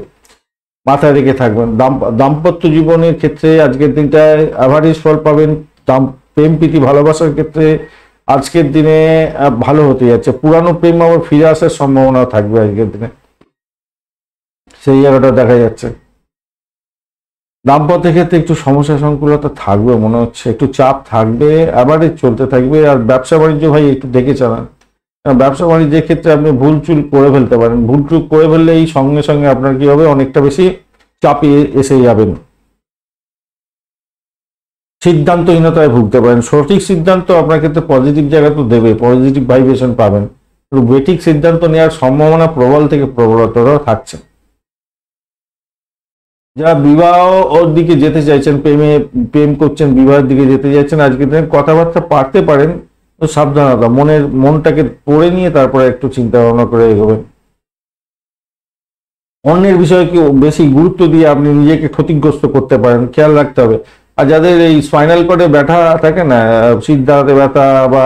মাথায় রেখে থাকবেন। দাম্পত্য জীবনের ক্ষেত্রে আজকের দিনটায় অ্যাভারেজ ফল পাবেন। প্রেম প্রীতি ভালোবাসার ক্ষেত্রে আজকের দিনে ভালো হতে যাচ্ছে, পুরানো প্রেম আবার ফিরে আসার সম্ভাবনা থাকবে আজকের দিনে, সেই জায়গাটা দেখা যাচ্ছে। দাম্পত্যের ক্ষেত্রে একটু সমস্যা সংকুলতা থাকবে মনে হচ্ছে, একটু চাপ থাকবে, অ্যাভারেজ চলতে থাকবে। আর ব্যবসা বাণিজ্য ভাই একটু দেখে চালান, ব্যবসা বাণিজ্যের ক্ষেত্রে আপনি ভুল চুল করে ফেলতে পারেন, ভুল চুল করে ফেললে এই সঙ্গে সঙ্গে আপনার কি হবে, অনেকটা বেশি চাপে এসে যাবেন, সিদ্ধান্তহীনতায় ভুগতে পারেন। সঠিক সিদ্ধান্ত আপনার ক্ষেত্রে পজিটিভ জায়গা তো দেবে, পজিটিভ ভাইব্রেশন পাবেন, কিন্তু বেঠিক সিদ্ধান্ত নেওয়ার সম্ভাবনা প্রবল থেকে প্রবলতর থাকছে। যারা বিবাহ ওর দিকে যেতে চাইছেন, প্রেম করছেন, বিবাহের দিকে যেতে চাইছেন, আজকের দিনে কথাবার্তা পারতে পারেন, তো সাবধানতা, মনটাকে পড়ে নিয়ে তারপরে একটু চিন্তা ভাবনা করে এগোবেন। অন্যের বিষয়কে বেশি গুরুত্ব দিয়ে আপনি নিজেকে ক্ষতিগ্রস্ত করতে পারেন, খেয়াল রাখতে হবে। আর যাদের এই স্পাইনাল কর্ডে ব্যথা থাকে না, শির দাঁড়াতে ব্যথা বা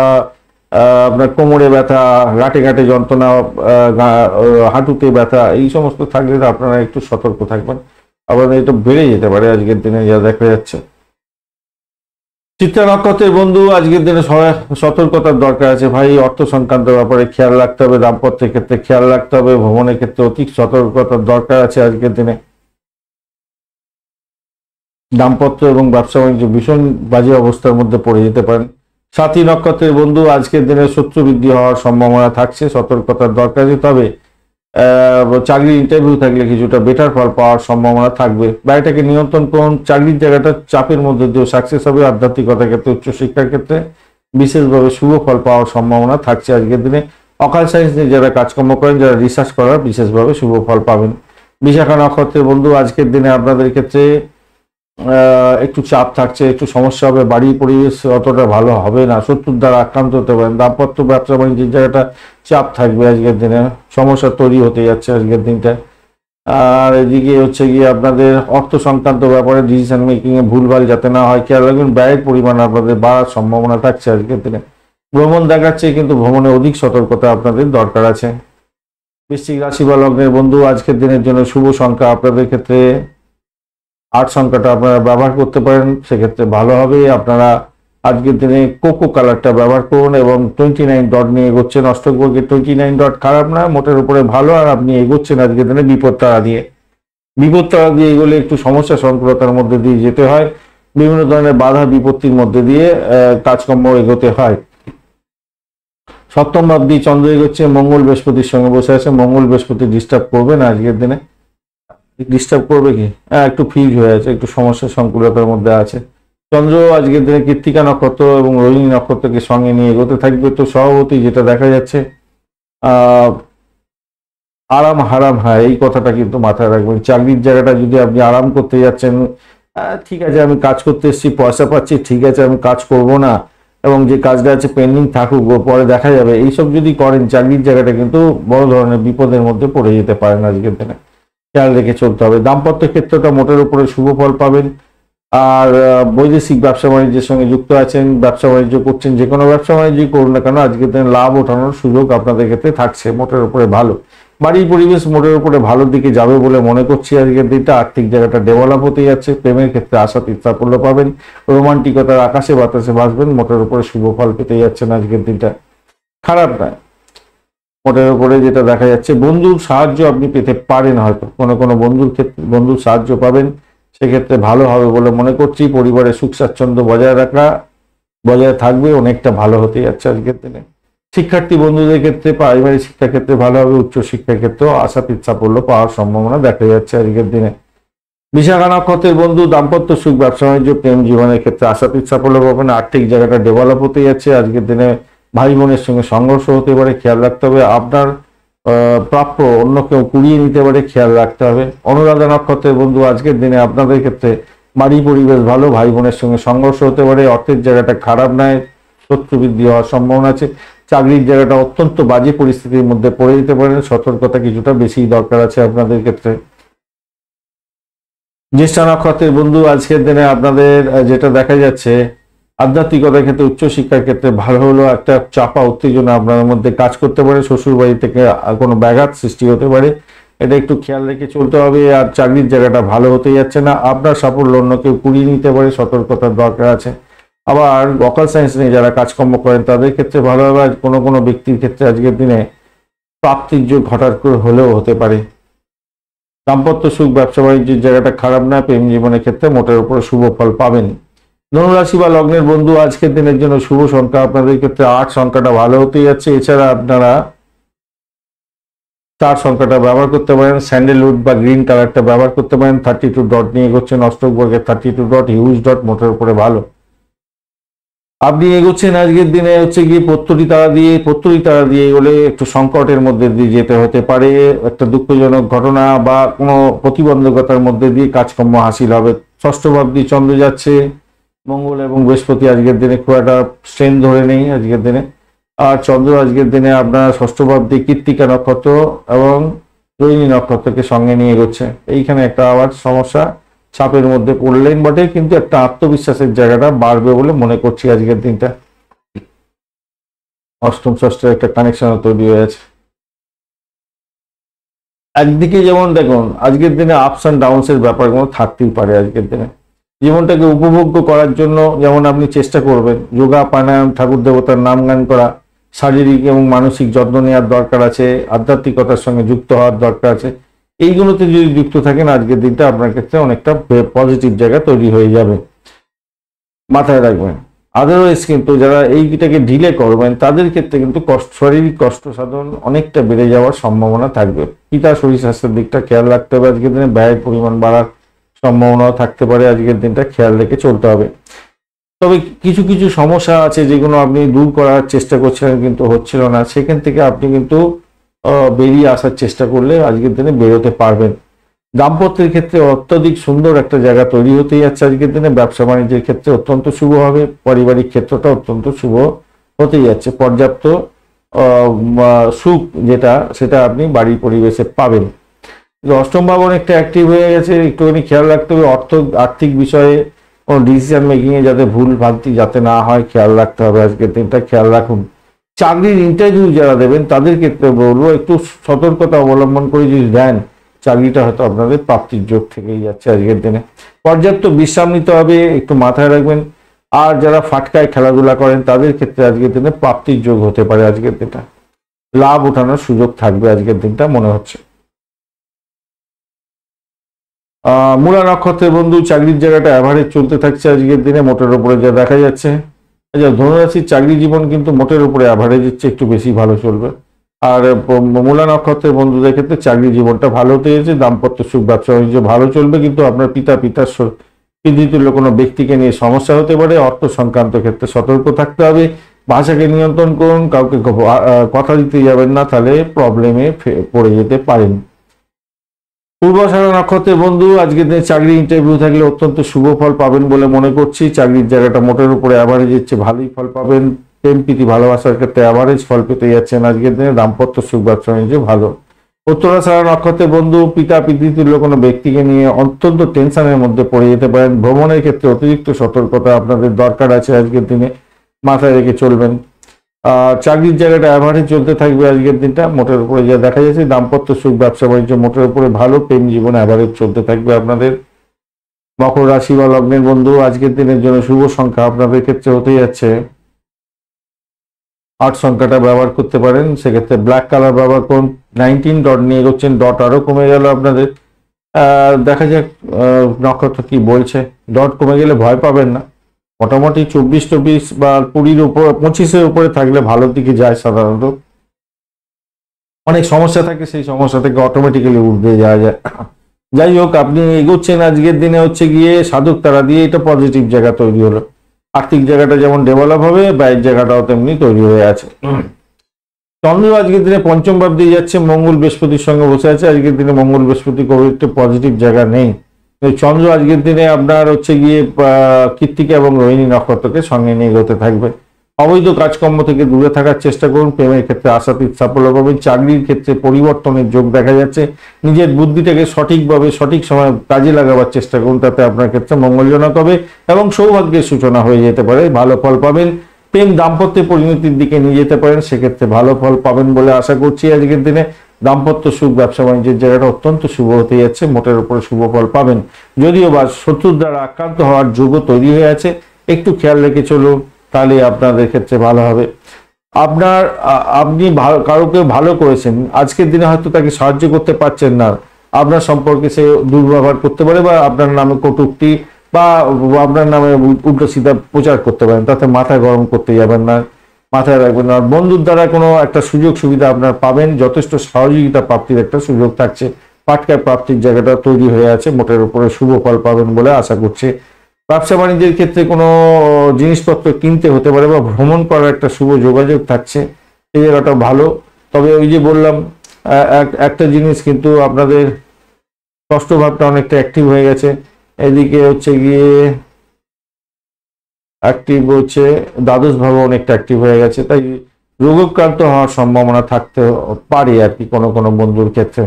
আপনার কোমরে ব্যথা, গাঁটে গাঁটে যন্ত্রণা, হাঁটুতে ব্যথা, এই সমস্ত থাকলে আপনারা একটু সতর্ক থাকবেন, আপনাদের এটা বেড়ে যেতে পারে আজকের দিনে যা দেখা যাচ্ছে। চিত্রা নক্ষত্রের বন্ধু, আজকের দিনে সতর্কতার দরকার আছে ভাই, অর্থ সংক্রান্ত ব্যাপারে খেয়াল রাখতে হবে, দাম্পত্যের ক্ষেত্রে খেয়াল রাখতে হবে, ভ্রমণের ক্ষেত্রে অতি সতর্কতার দরকার আছে আজকের দিনে। দাম্পত্য এবং ব্যবসা বাণিজ্য ভীষণ বাজে অবস্থার মধ্যে পড়ে যেতে পারেন। সাথী নক্ষত্রের বন্ধু, আজকের দিনে শত্রু বৃদ্ধি হওয়ার সম্ভাবনা থাকছে, সতর্কতার দরকার আছে। তবে চাকরির ইন্টারভিউ থাকলে কিছুটা বেটার ফল পাওয়ার সম্ভাবনা থাকবে। ব্যয়টাকে নিয়ন্ত্রণ করুন, চাকরির জায়গাটা চাপের মধ্যে দিয়েও সাকসেস হবে। আধ্যাত্মিকতার ক্ষেত্রে, উচ্চশিক্ষার ক্ষেত্রে বিশেষভাবে শুভ ফল পাওয়ার সম্ভাবনা থাকছে আজকের দিনে। অকাল সায়েন্স নিয়ে যারা কাজকর্ম করেন, যারা রিসার্চ করার, বিশেষভাবে শুভ ফল পাবেন। বিশাখা নক্ষত্রের বন্ধু, আজকের দিনে আপনাদের ক্ষেত্রে একটু চাপ থাকছে, একটু সমস্যা হবে, বাড়ির পরিবেশ অতটা ভালো হবে না, শত্রুর দ্বারা আক্রান্ত হতে পারেন। দাম্পত্য ব্যবসা বাণিজ্যের জায়গাটা চাপ থাকবে আজকের দিনে, সমস্যা তৈরি হতে যাচ্ছে আজকের দিনটা। আর এদিকে হচ্ছে গিয়ে আপনাদের অর্থ সংক্রান্ত ব্যাপারে ডিসিশন মেকিং এ ভুলভাল যাতে না হয় খেয়াল রাখবেন। ব্যয়ের পরিমাণ আপনাদের বাড়ার সম্ভাবনা থাকছে আজকের দিনে। ভ্রমণ দেখাচ্ছে, কিন্তু ভ্রমণে অধিক সতর্কতা আপনাদের দরকার আছে। বৃশ্চিক রাশি বা লগ্নের বন্ধু, আজকের দিনের জন্য শুভ সংখ্যা আপনাদের ক্ষেত্রে 8 সংখ্যাটা আপনারা ব্যবহার করতে পারেন, সেক্ষেত্রে ভালো হবে। আপনারা আজকের দিনে কোকো কালারটা ব্যবহার করুন এবং 29 ডট নিয়ে এগোচ্ছেন। অষ্টগ্রহের 29 ডট খারাপ না, মোটের উপরে ভালো। আর আপনি এগোচ্ছেন আজকের দিনে বিপদ তারা দিয়ে, এগোলে একটু সমস্যা সংকুলতার মধ্যে দিয়ে যেতে হয়, বিভিন্ন ধরনের বাধা বিপত্তির মধ্যে দিয়ে কাজকর্ম এগোতে হয়। সপ্তম ভাব দিয়ে চন্দ্র এগোচ্ছে, মঙ্গল বৃহস্পতির সঙ্গে বসে আছে। মঙ্গল বৃহস্পতি ডিস্টার্ব করবে না আজকের দিনে? ডিস্টার্ব করবে কি? হ্যাঁ, একটু ফিউজ হয়ে আছে, একটু সমস্যা সংকুলতার মধ্যে আছে। চন্দ্র আজকের দিনে কৃত্তিকা নক্ষত্র এবং রোহিণী নক্ষত্রকে সঙ্গে নিয়ে এগোতে থাকবে। তো স্বভাবতই যেটা দেখা যাচ্ছে আরাম হারাম, হ্যাঁ এই কথাটা কিন্তু মাথায় রাখবেন। চাকরির জায়গাটা যদি আপনি আরাম করতে যাচ্ছেন, ঠিক আছে আমি কাজ করতে এসেছি, পয়সা পাচ্ছি, ঠিক আছে আমি কাজ করব না, এবং যে কাজটা আছে পেন্ডিং থাকুক, পরে দেখা যাবে, এইসব যদি করেন চাকরির জায়গাটা কিন্তু বড় ধরনের বিপদের মধ্যে পড়ে যেতে পারেন আজকের দিনে। খেয়াল রেখে চলতে হবে। দাম্পত্য ক্ষেত্রটা মোটের উপরে শুভ ফল পাবেন। আর বৈদেশিক ব্যবসা বাণিজ্যের সঙ্গে যুক্ত আছেন, ব্যবসা বাণিজ্য করছেন, যে কোনো ব্যবসা বাণিজ্যই করুন না কেন আজকের দিনে লাভ ওঠানোর সুযোগ আপনাদের ক্ষেত্রে থাকছে, মোটের উপরে ভালো। বাড়ির পরিবেশ মোটের উপরে ভালোর দিকে যাবে বলে মনে করছি আজকের দিনটা। আর্থিক জায়গাটা ডেভেলপ হতে যাচ্ছে। প্রেমের ক্ষেত্রে আশাতীত সাফল্য পাবেন। রোমান্টিকতার আকাশে বাতাসে ভাসবেন। মোটের উপরে শুভ ফল পেতে যাচ্ছেন আজকের দিনটা, খারাপ নয়। মোটের উপরে যেটা দেখা যাচ্ছে, বন্ধুর সাহায্য আপনি পেতে পারেন, হয়তো কোনো কোনো বন্ধুর ক্ষেত্রে বন্ধুর সাহায্য পাবেন, সেক্ষেত্রে ভালো হবে বলে মনে করছি। পরিবারের সুখ স্বাচ্ছন্দ্য বজায় থাকবে, অনেকটা ভালো হতে যাচ্ছে আজকের দিনে। শিক্ষার্থী বন্ধুদের ক্ষেত্রে প্রাইমারি শিক্ষার ক্ষেত্রে ভালো হবে। উচ্চ শিক্ষার ক্ষেত্রেও আশাতীত সাফল্য পাওয়ার সম্ভাবনা দেখা যাচ্ছে আজকের দিনে। বিশাখা নক্ষত্রের বন্ধু, দাম্পত্য সুখ, ব্যবসা বাণিজ্য, প্রেম জীবনের ক্ষেত্রে আশাতীত সাফল্য পাবেন। আর্থিক জায়গাটা ডেভেলপ হতে যাচ্ছে আজকের দিনে। ভাই বোনের সঙ্গে সংঘর্ষ হতে পারে, খেয়াল রাখতে হবে। আপনার প্রাপ্য অন্য কেউ কুড়িয়ে নিতে পারে, খেয়াল রাখতে হবে। অনুরাধা নক্ষত্রের বন্ধু, আজকের দিনে আপনাদের ক্ষেত্রে বাড়ি পরিবেশ ভালো, ভাই বোনের সঙ্গে সংঘর্ষ হতে পারে। অর্থের জায়গাটা খারাপ নয়, শত্রু বৃদ্ধি হওয়ার সম্ভাবনা আছে। চাকরির জায়গাটা অত্যন্ত বাজে পরিস্থিতির মধ্যে পড়ে যেতে পারেন, সতর্কতা কিছুটা বেশি দরকার আছে আপনাদের ক্ষেত্রে। জ্যেষ্ঠা নক্ষত্রের বন্ধু, আজকের দিনে আপনাদের যেটা দেখা যাচ্ছে, আধ্যাত্মিকতার ক্ষেত্রে উচ্চশিক্ষার ক্ষেত্রে ভালো হলো। একটা চাপা উত্তেজনা আপনার মধ্যে কাজ করতে পারে, শ্বশুর বাড়ি থেকে কোনো ব্যাঘাত সৃষ্টি হতে পারে, এটা একটু খেয়াল রেখে চলতে হবে। আর চাকরির জায়গাটা ভালো হতে যাচ্ছে না, আপনার সাফল্য অন্য কেউ কুড়িয়ে নিতে পারে, সতর্কতার দরকার আছে। আবার লোকাল সায়েন্স নিয়ে যারা কাজকর্ম করেন তাদের ক্ষেত্রে ভালো হবে। কোনো কোনো ব্যক্তির ক্ষেত্রে আজকের দিনে প্রাপ্তির যোগ হঠাৎ করে হলেও হতে পারে। দাম্পত্য সুখ, ব্যবসা বাণিজ্যের জায়গাটা খারাপ না, প্রেম জীবনের ক্ষেত্রে মোটের উপরে শুভ ফল পাবেন। ধনুরাশি বা লগ্নের বন্ধু, আজকের দিনের জন্য শুভ সংখ্যা আপনাদের ক্ষেত্রে 8 সংখ্যাটা ভালো হতে যাচ্ছে। এছাড়া আপনারা 4 সংখ্যাটা ব্যবহার করতে পারেন, স্যান্ডেলউড বা গ্রিন কালারটা ব্যবহার করতে পারেন। 32 ডট নিয়ে এগোচ্ছেন, অষ্টক বর্গের 32 ডট, হিউজ ডট, মোটের উপরে ভালো। আপনি এগোচ্ছেন আজকের দিনে হচ্ছে গিয়ে পত্তরি তারা দিয়ে এগোলে একটু সংকটের মধ্যে দিয়ে যেতে হতে পারে। একটা দুঃখজনক ঘটনা বা কোনো প্রতিবন্ধকতার মধ্যে দিয়ে কাজকর্ম হাসিল হবে। ষষ্ঠ ভাব দিয়ে চন্দ্র যাচ্ছে, মঙ্গল এবং বৃহস্পতি আজকের দিনে খুব একটা স্ট্রেন ধরে নেই আজকের দিনে। আর চন্দ্র আজকের দিনে আপনার ষষ্ঠ ভাব দিয়ে কৃত্তিকা নক্ষত্র এবং রোহিণী নক্ষত্রকে সঙ্গে নিয়ে এগোচ্ছে। এইখানে একটা আবার সমস্যা, চাপের মধ্যে পড়লেন বটে, কিন্তু একটা আত্মবিশ্বাসের জায়গাটা বাড়বে বলে মনে করছি আজকের দিনটা। অষ্টম ষষ্ঠের একটা কানেকশন তৈরি হয়েছে। একদিকে যেমন দেখুন আজকের দিনে আপস অ্যান্ড ডাউনস এর ব্যাপারগুলো থাকতেই পারে আজকের দিনে। জীবনটাকে উপভোগ্য করার জন্য যেমন আপনি চেষ্টা করবেন, যোগা, প্রাণায়াম, ঠাকুর দেবতার নাম গান করা, শারীরিক এবং মানসিক যত্ন নেওয়ার দরকার আছে, আধ্যাত্মিকতার সঙ্গে যুক্ত হওয়ার দরকার আছে। এইগুলোতে যদি যুক্ত থাকেন আজকের দিনটা আপনার ক্ষেত্রে অনেকটা পজিটিভ জায়গা তৈরি হয়ে যাবে, মাথায় রাখবেন। আদারওয়াইজ কিন্তু যারা এইটাকে ঢিলে করবেন তাদের ক্ষেত্রে কিন্তু শারীরিক কষ্ট সাধন অনেকটা বেড়ে যাওয়ার সম্ভাবনা থাকবে। পিতা শরীর স্বাস্থ্যের দিকটা খেয়াল রাখতে হবে আজকের দিনে। ব্যয়ের পরিমাণ বাড়ার সম্ভাবনাও থাকতে পারে, আজকের দিনটা খেয়াল রেখে চলতে হবে। তবে কিছু কিছু সমস্যা আছে যেগুলো আপনি দূর করার চেষ্টা করছিলেন কিন্তু হচ্ছিল না, সেখান থেকে আপনি কিন্তু বেরিয়ে আসার চেষ্টা করলে আজকের দিনে বেরোতে পারবেন। দাম্পত্যের ক্ষেত্রে অত্যধিক সুন্দর একটা জায়গা তৈরি হতে যাচ্ছে আজকের দিনে। ব্যবসা বাণিজ্যের ক্ষেত্রে অত্যন্ত শুভ হবে। পারিবারিক ক্ষেত্রটা অত্যন্ত শুভ হতে যাচ্ছে। পর্যাপ্ত সুখ সেটা আপনি বাড়ির পরিবেশে পাবেন। অষ্টম ভাব অনেকটা অ্যাক্টিভ হয়ে গেছে, একটুখানি খেয়াল রাখতে হবে। আর্থিক বিষয়ে কোনো ডিসিশন মেকিং এ যাতে ভুল ভ্রান্তি যাতে না হয় খেয়াল রাখতে হবে আজকের দিনটা, খেয়াল রাখুন। চাকরির ইন্টারভিউ যারা দেবেন তাদের ক্ষেত্রে বলবো একটু সতর্কতা অবলম্বন করে যদি দেন, চাকরিটা হয়তো আপনাদের প্রাপ্তির যোগ থেকেই যাচ্ছে আজকের দিনে। পর্যাপ্ত বিশ্রাম নিতে হবে, একটু মাথায় রাখবেন। আর যারা ফাটকায় খেলাধুলা করেন তাদের ক্ষেত্রে আজকের দিনে প্রাপ্তির যোগ হতে পারে আজকের দিনটা, লাভ ওঠানোর সুযোগ থাকবে আজকের দিনটা মনে হচ্ছে। মূলা নক্ষত্রের বন্ধু, চাকরির জায়গাটা অ্যাভারেজ চলতে থাকছে আজকের দিনে, মোটের উপরে যা দেখা যাচ্ছে। আচ্ছা, ধনুরাশির চাকরি জীবন কিন্তু মোটের উপরে অ্যাভারেজের চেয়ে একটু বেশি ভালো চলবে। আর মূলা নক্ষত্রের বন্ধুদের ক্ষেত্রে চাকরি জীবনটা ভালো হতে যাচ্ছে, দাম্পত্য সুখ ব্যবসা বাণিজ্য ভালো চলবে, কিন্তু আপনার পিতার পিতৃতুল্য কোনো ব্যক্তিকে নিয়ে সমস্যা হতে পারে। অর্থ সংক্রান্ত ক্ষেত্রে সতর্ক থাকতে হবে, ভাষাকে নিয়ন্ত্রণ করুন, কাউকে কথা দিতে যাবেন না, তাহলে প্রবলেমে পড়ে যেতে পারেন। পূর্বাষাঢ়া নক্ষত্রের বন্ধু আজকের দিনে চাকরি ইন্টারভিউ থাকলে অত্যন্ত শুভ ফল পাবেন বলে মনে করছি। চাকরির জায়গাটা মোটের উপরে অ্যাভারেজের চেয়ে ভালোই ফল পাবেন। প্রেম প্রীতি ভালোবাসার ক্ষেত্রে অ্যাভারেজ ফল পেতে যাচ্ছেন আজকের দিনে। দাম্পত্য সুখ ব্যবসা বাণিজ্য ভালো। উত্তরাষাঢ়া নক্ষত্রের বন্ধু পিতৃতুল্য কোনো ব্যক্তিকে নিয়ে অত্যন্ত টেনশনের মধ্যে পড়ে যেতে পারেন। ভ্রমণের ক্ষেত্রে অতিরিক্ত সতর্কতা আপনাদের দরকার আছে আজকের দিনে, মাথায় রেখে চলবেন। চাকরির জায়গাটা অ্যাভারেজ চলতে থাকবে আজকের দিনটা, মোটের উপরে যা দেখা যাচ্ছে। দাম্পত্য সুখ ব্যবসা বাণিজ্য মোটের উপরে ভালো। প্রেম জীবন অ্যাভারেজ চলতে থাকবে আপনাদের। মকর রাশি বা লগ্নের বন্ধু আজকের দিনের জন্য শুভ সংখ্যা আপনাদের ক্ষেত্রে হতে যাচ্ছে 8 সংখ্যাটা ব্যবহার করতে পারেন, সেক্ষেত্রে ব্ল্যাক কালার ব্যবহার করুন। 19 ডট নিয়ে এগোচ্ছেন, ডট আরো কমে গেল আপনাদের। দেখা যাক নক্ষত্র কি বলছে। ডট কমে গেলে ভয় পাবেন না, মোটামুটি 24 বা 20 উপর 25-এর উপরে থাকলে ভালোর দিকে যায়। সাধারণত অনেক সমস্যা থাকে, সেই সমস্যা থেকে অটোমেটিক্যালি উঠবে যাওয়া যায়। যাই হোক, আপনি এগোচ্ছেন আজকের দিনে হচ্ছে গিয়ে সাধক তারা দিয়ে, এটা পজিটিভ জায়গা তৈরি হলো। আর্থিক জায়গাটা যেমন ডেভেলপ হবে, ব্যয়ের জায়গাটাও তেমনি তৈরি হয়ে আছে। চন্দ্র আজকের দিনে পঞ্চম ভাব দিয়ে যাচ্ছে, মঙ্গল বৃহস্পতির সঙ্গে বসে আছে। আজকের দিনে মঙ্গল বৃহস্পতি খুব একটা পজিটিভ জায়গা নেই। চন্দ্র আজকের দিনে আপনার হচ্ছে গিয়ে কৃত্তিকা এবং রোহিণী নক্ষত্রকে সঙ্গে নিয়ে এগোতে থাকবে। অবৈধ কাজকর্ম থেকে দূরে থাকার চেষ্টা করুন। প্রেমের ক্ষেত্রে আশাতীত সাফল্য পাবেন। চাকরির ক্ষেত্রে পরিবর্তনের যোগ দেখা যাচ্ছে। নিজের বুদ্ধিটাকে সঠিকভাবে সঠিক সময় কাজে লাগাবার চেষ্টা করুন, তাতে আপনার ক্ষেত্রে মঙ্গলজনক হবে এবং সৌভাগ্যের সূচনা হয়ে যেতে পারে, ভালো ফল পাবেন। প্রেম দাম্পত্যের পরিণতির দিকে নিয়ে যেতে পারেন, সেক্ষেত্রে ভালো ফল পাবেন বলে আশা করছি আজকের দিনে। দাম্পত্য সুখ ব্যবসা বাণিজ্যের জায়গাটা অত্যন্ত শুভ হতে যাচ্ছে, মোটের উপরে শুভ ফল পাবেন। যদিও বা শত্রুর দ্বারা আক্রান্ত হওয়ার যোগও তৈরি হয়ে আছে, একটু খেয়াল রেখে চলুন, তাহলে আপনাদের ক্ষেত্রে ভালো হবে। আপনি কারোকে ভালো করেছেন, আজকের দিনে হয়তো তাকে সাহায্য করতে পারছেন না, আপনার সম্পর্কে সে দুর্ব্যবহার করতে পারে বা আপনার নামে কটূক্তি বা আপনার নামে উল্টো সিধা প্রচার করতে পারেন, তাতে মাথা গরম করতে যাবেন না, মাথায় রাখবেন না। বন্ধুর দ্বারা কোনো একটা সুযোগ সুবিধা আপনার পাবেন, যথেষ্ট সহযোগিতা প্রাপ্তির একটা সুযোগ থাকছে। পাটকায় প্রাপ্তির জায়গাটা তৈরি হয়ে আছে, মোটের উপরে শুভ ফল পাবেন বলে আশা করছি। ব্যবসা বাণিজ্যের ক্ষেত্রে কোনো জিনিসপত্র কিনতে হতে পারে বা ভ্রমণ করার একটা শুভ যোগাযোগ থাকছে, এই জায়গাটা ভালো। তবে ওই যে বললাম, একটা জিনিস কিন্তু আপনাদের ষষ্ঠ ভাবটা অনেকটা অ্যাক্টিভ হয়ে গেছে, এদিকে হচ্ছে গিয়ে অ্যাক্টিভ হচ্ছে দ্বাদশ ভাবে অনেকটা অ্যাক্টিভ হয়ে গেছে, তাই রোগাক্রান্ত হওয়ার সম্ভাবনা থাকতে পারে আর কি কোনো কোনো বন্ধুর ক্ষেত্রে।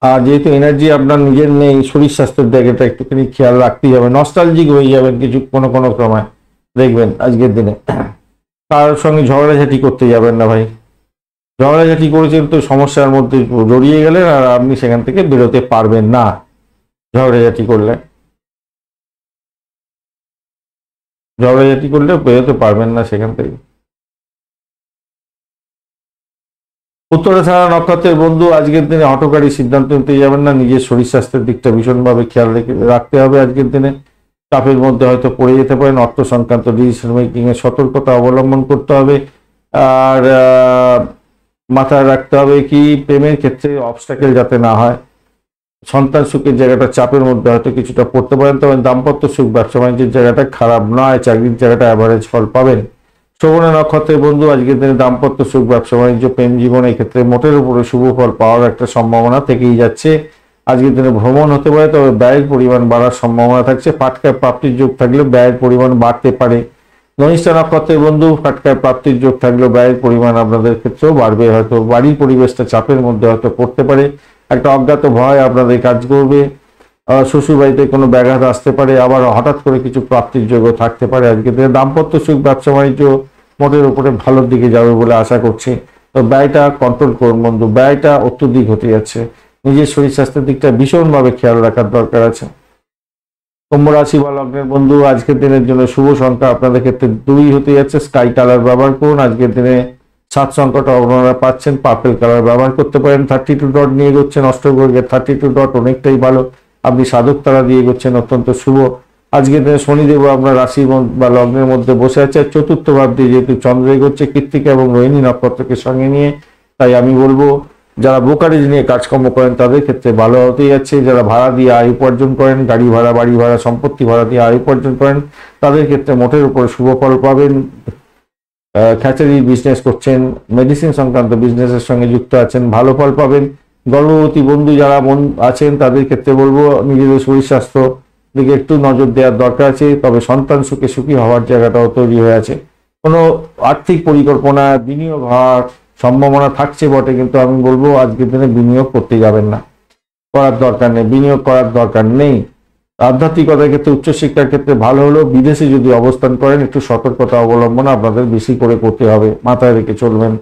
আর যেহেতু এনার্জি আপনার নিজের নেই, শরীর স্বাস্থ্যের জায়গাটা একটুখানি খেয়াল রাখতেই হবে। নস্টালজিক হয়ে যাবেন কিছু কোনো কোনো সময়, দেখবেন আজকের দিনে। তার সঙ্গে ঝগড়াঝাটি করতে যাবেন না ভাই, ঝগড়াঝাটি করেছেন তো সমস্যার মধ্যে জড়িয়ে গেলেন আর আপনি সেখান থেকে বেরোতে পারবেন না ঝগড়াঝাটি করলে। বেরোতে পারবেন না সেখান থেকে। উত্তরাষাঢ়া নক্ষত্রের বন্ধু আজকের দিনে হঠকারী সিদ্ধান্ত নিতে যাবেন না, নিজের শরীর স্বাস্থ্যের দিকটা ভীষণভাবে খেয়াল রাখতে হবে আজকের দিনে। চাপের মধ্যে হয়তো পড়ে যেতে পারেন, অর্থ সংক্রান্ত ডিসিশন মেকিং এ সতর্কতা অবলম্বন করতে হবে। আর মাথায় রাখতে হবে কি, প্রেমের ক্ষেত্রে অবস্টাকেল যাতে না হয়। সন্তান সুখের জায়গাটা চাপের মধ্যে হয়তো কিছুটা পড়তে পারেন, তবে দাম্পত্য সুখ ব্যবসা বাণিজ্যের জায়গাটা খারাপ নয়, চাকরির জায়গাটা অ্যাভারেজ ফল পাবেন। শ্রবণা নক্ষত্রের বন্ধু আজকের দিনে দাম্পত্য সুখ ব্যবসা বাণিজ্য প্রেম জীবন এই ক্ষেত্রে মোটের উপরে শুভ ফল পাওয়ার একটা সম্ভাবনা থেকেই যাচ্ছে। আজকের দিনে ভ্রমণ হতে পারে, তবে ব্যয়ের পরিমাণ বাড়ার সম্ভাবনা থাকছে। ফাটকায় প্রাপ্তির যোগ থাকলেও ব্যয়ের পরিমাণ বাড়তে পারে। ধনিষ্ঠা নক্ষত্রের বন্ধু ফাটকায় প্রাপ্তির যোগ থাকলেও ব্যয়ের পরিমাণ আপনাদের ক্ষেত্রেও বাড়বে, হয়তো বাড়ির পরিবেশটা চাপের মধ্যে হয়তো পড়তে পারে, একটা অজ্ঞাত ভয় আপনাদের কাজ করবে। শ্বশুর বাড়িতে কোনো ব্যাঘাত আসতে পারে, আবার হঠাৎ করে কিছু প্রাপ্তির যোগ্য থাকতে পারে। আজকে দাম্পত্য সুখ ব্যবসা বাণিজ্য মোটের উপরে ভালোর দিকে যাবে বলে আশা করছি। তো ব্যয়টা কন্ট্রোল করুন বন্ধু, ব্যয়টা অত্যধিক হতে যাচ্ছে, নিজের শরীর স্বাস্থ্যের দিকটা ভীষণভাবে খেয়াল রাখার দরকার আছে। কুম্ভ রাশি বা লগ্নের বন্ধু আজকের দিনের জন্য শুভ সংখ্যা আপনাদের ক্ষেত্রে 2 হতে যাচ্ছে, স্কাই কালার ব্যবহার করুন। আজকের দিনে 7 সংখ্যাটা আপনারা পাচ্ছেন, পার্পেল কালার ব্যবহার করতে পারেন। 32 ডট নিয়ে এগোচ্ছেন, অষ্টগ্রহের 32 ডট অনেকটাই ভালো। আপনি সাধক তারা দিয়ে এগোচ্ছেন, অত্যন্ত শুভ। আজকে শনিদেব আপনার রাশি বা লগ্নের মধ্যে বসে আছে, চতুর্থ ভাব দিয়ে যেহেতু চন্দ্র এগোচ্ছে কৃত্তিকা এবং রোহিণী নক্ষত্রকে সঙ্গে নিয়ে, তাই আমি বলবো যারা ব্রোকারেজ নিয়ে কাজকর্ম করেন তাদের ক্ষেত্রে ভালো হতেই যাচ্ছে। যারা ভাড়া দিয়ে আয় উপার্জন করেন, গাড়ি ভাড়া, বাড়ি ভাড়া, সম্পত্তি ভাড়া দিয়ে আয় উপার্জন করেন, তাদের ক্ষেত্রে মোটের উপর শুভ ফল পাবেন। খ্যাচারি বিজনেস করছেন, মেডিসিন সংক্রান্ত বিজনেসের সঙ্গে যুক্ত আছেন, ভালো ফল পাবেন। গর্ভবতী বন্ধু যারা আছেন তাদের ক্ষেত্রে বলবো নিজেদের শরীর স্বাস্থ্য দিকে একটু নজর দেওয়ার দরকার আছে। তবে সন্তান সুখী হওয়ার জায়গাটাও তৈরি হয়ে আছে। কোনো আর্থিক পরিকল্পনা, বিনিয়োগ হওয়ার সম্ভাবনা থাকছে বটে, কিন্তু আমি বলবো আজকের দিনে বিনিয়োগ করতে যাবেন না, করার দরকার নেই, বিনিয়োগ করার দরকার নেই। আধ্যাত্মিকতার ক্ষেত্রে, উচ্চশিক্ষার ক্ষেত্রে ভালো হলো। বিদেশে যদি অবস্থান করেন একটু সতর্কতা অবলম্বন আপনাদের বেশি করে করতে হবে, মাথায় রেখে চলবেন।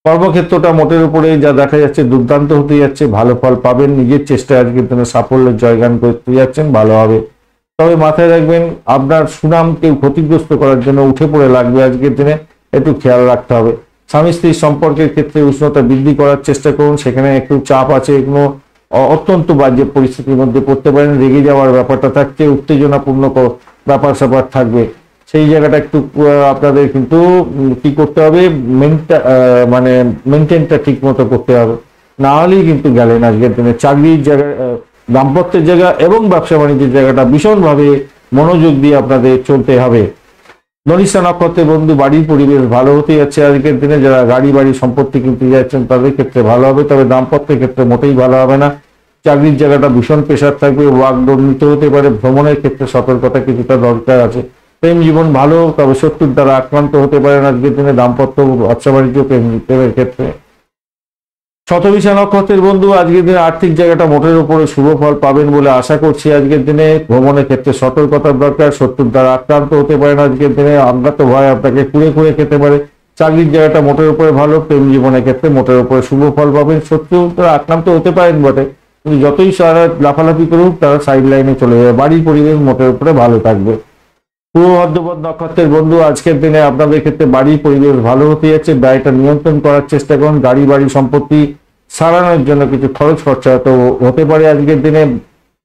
কর্মক্ষেত্রটা মোটের উপরে যা দেখা যাচ্ছে দুর্দান্ত হতে যাচ্ছে, ভালো ফল পাবেন। নিজের চেষ্টায় আজকের দিনে সাফল্যের জয়গান করতে যাচ্ছেন, ভালো হবে। তবে মাথায় রাখবেন আপনার সুনাম কেউ ক্ষতিগ্রস্ত করার জন্য উঠে পড়ে লাগবে, আজকের দিনে একটু খেয়াল রাখতে হবে। স্বামী স্ত্রীর সম্পর্কের ক্ষেত্রে উষ্ণতা বৃদ্ধি করার চেষ্টা করুন, সেখানে একটু চাপ আছে, কোনো অত্যন্ত বাজে পরিস্থিতির মধ্যে পড়তে পারেন, রেগে যাওয়ার ব্যাপারটা থাকছে, উত্তেজনাপূর্ণ ব্যাপার স্যাপার থাকবে। সেই জায়গাটা একটু আপনাদের কিন্তু কি করতে হবে, মানে মেনটেনটা ঠিক মতো করতে হবে, না হলেই কিন্তু গেলেন আজকের দিনে। চাকরির জায়গা, দাম্পত্যের জায়গা এবং ব্যবসা বাণিজ্যের জায়গাটা ভীষণভাবে মনোযোগ দিয়ে আপনাদের চলতে হবে। ধনিষ্ঠা নক্ষত্রের বন্ধু বাড়ির পরিবেশ ভালো হতে যাচ্ছে আজকের দিনে। যারা গাড়ি বাড়ি সম্পত্তি কিনতে যাচ্ছেন তাদের ক্ষেত্রে ভালো হবে, তবে দাম্পত্যের ক্ষেত্রে মোটেই ভালো হবে না। চাকরির জায়গাটা ভীষণ প্রেশার থাকবে, ওয়ার্কলোড নিতে হতে পারে। ভ্রমণের ক্ষেত্রে সতর্কতা কিছুটা দরকার আছে। প্রেম জীবন ভালো, তবে শত্রুর দ্বারা আক্রান্ত হতে পারেন আজকের দিনে দাম্পত্য, ব্যবসা বাণিজ্য, প্রেমের ক্ষেত্রে। শতভিষা নক্ষত্রের বন্ধু আজকের দিনে আর্থিক জায়গাটা মোটের উপরে শুভ ফল পাবেন বলে আশা করছি আজকের দিনে। ভ্রমণের ক্ষেত্রে সতর্কতার দরকার, শত্রুর দ্বারা আক্রান্ত হতে পারেন আজকের দিনে, আমরা তো ভয় আপনাকে কুড়ে খেতে পারে। চাকরির জায়গাটা মোটের উপরে ভালো, প্রেম জীবনের ক্ষেত্রে মোটের উপরে শুভ ফল পাবেন। শত্রুর দ্বারা আক্রান্ত হতে পারেন বটে, কিন্তু যতই সারা লাফালাফি করুক তারা সাইড লাইনে চলে যাবে। বাড়ির পরিবেশ মোটের উপরে ভালো থাকবে। পূর্ব ভাদ্রপদ নক্ষত্রের বন্ধু আজকের দিনে আপনাদের ক্ষেত্রে বাড়ির পরিবেশ ভালো হতে যাচ্ছে, ব্যয়টা নিয়ন্ত্রণ করার চেষ্টা করুন। গাড়ি বাড়ি সম্পত্তি সারানোর জন্য কিছু খরচ খরচা তো হতে পারে আজকের দিনে।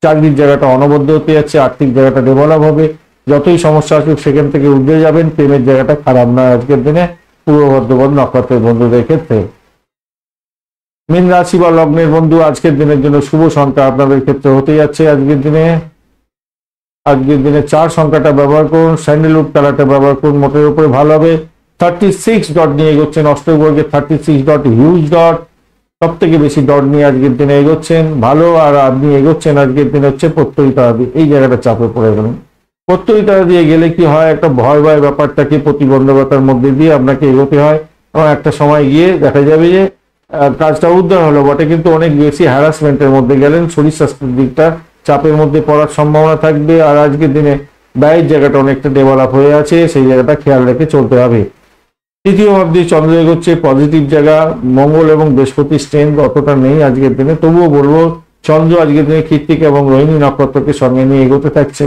চাকরির জায়গাটা অনবদ্য হতে যাচ্ছে, আর্থিক জায়গাটা ডেভেলপ হবে। যতই সমস্যা আসুক সেখান থেকে উঠে যাবেন। প্রেমের জায়গাটা খারাপ নয় আজকের দিনে পূর্ব ভাদ্রপদ নক্ষত্রের বন্ধুদের ক্ষেত্রে। মীন রাশি বা লগ্নের বন্ধু আজকের দিনের জন্য শুভ সংখ্যা আপনাদের ক্ষেত্রে হতে যাচ্ছে আজকের দিনে। আজকের দিনে 4 সংখ্যাটা ব্যবহার করুন, স্যান্ডেলউড কালারটা ব্যবহার করুন, মোটের উপরে ভালো হবে। 36 ডট নিয়ে এগোচ্ছেন, অষ্টবর্গে 36 ডট হিউজ ডট, সব থেকে বেশি ডট নিয়ে আজকের দিনে এগোচ্ছেন, ভালো। আর আপনি এগোচ্ছেন আজকের দিনে হচ্ছে প্রত্যয়িতা দিয়ে, এই জায়গাটা চাপে পড়ে গেলেন। প্রত্যয়িতা দিয়ে গেলে কি হয়, একটা ভয় ব্যাপারটাকে প্রতিবন্ধকতার মধ্যে দিয়ে আপনাকে এগোতে হয়, এবং একটা সময় গিয়ে দেখা যাবে যে কাজটা উদ্ধার হলো বটে, কিন্তু অনেক বেশি হ্যারাসমেন্টের মধ্যে গেলেন। শরীর স্বাস্থ্যের দিকটা চাপের মধ্যে পড়ার সম্ভাবনা থাকবে। আর আজকের দিনে ব্যয়ের জায়গাটা অনেকটা ডেভেলপ হয়ে আছে, সেই জায়গাটা খেয়াল রেখে চলতে হবে। তৃতীয় ভাব দিয়ে চন্দ্র এগোচ্ছে, পজিটিভ জায়গা। মঙ্গল এবং বৃহস্পতি স্ট্রেংথ অতটা নেই আজকের দিনে, তবুও বলবো চন্দ্র আজকের দিনে কৃত্তিকা এবং রোহিণী নক্ষত্রকে সঙ্গে নিয়ে এগোতে থাকছে।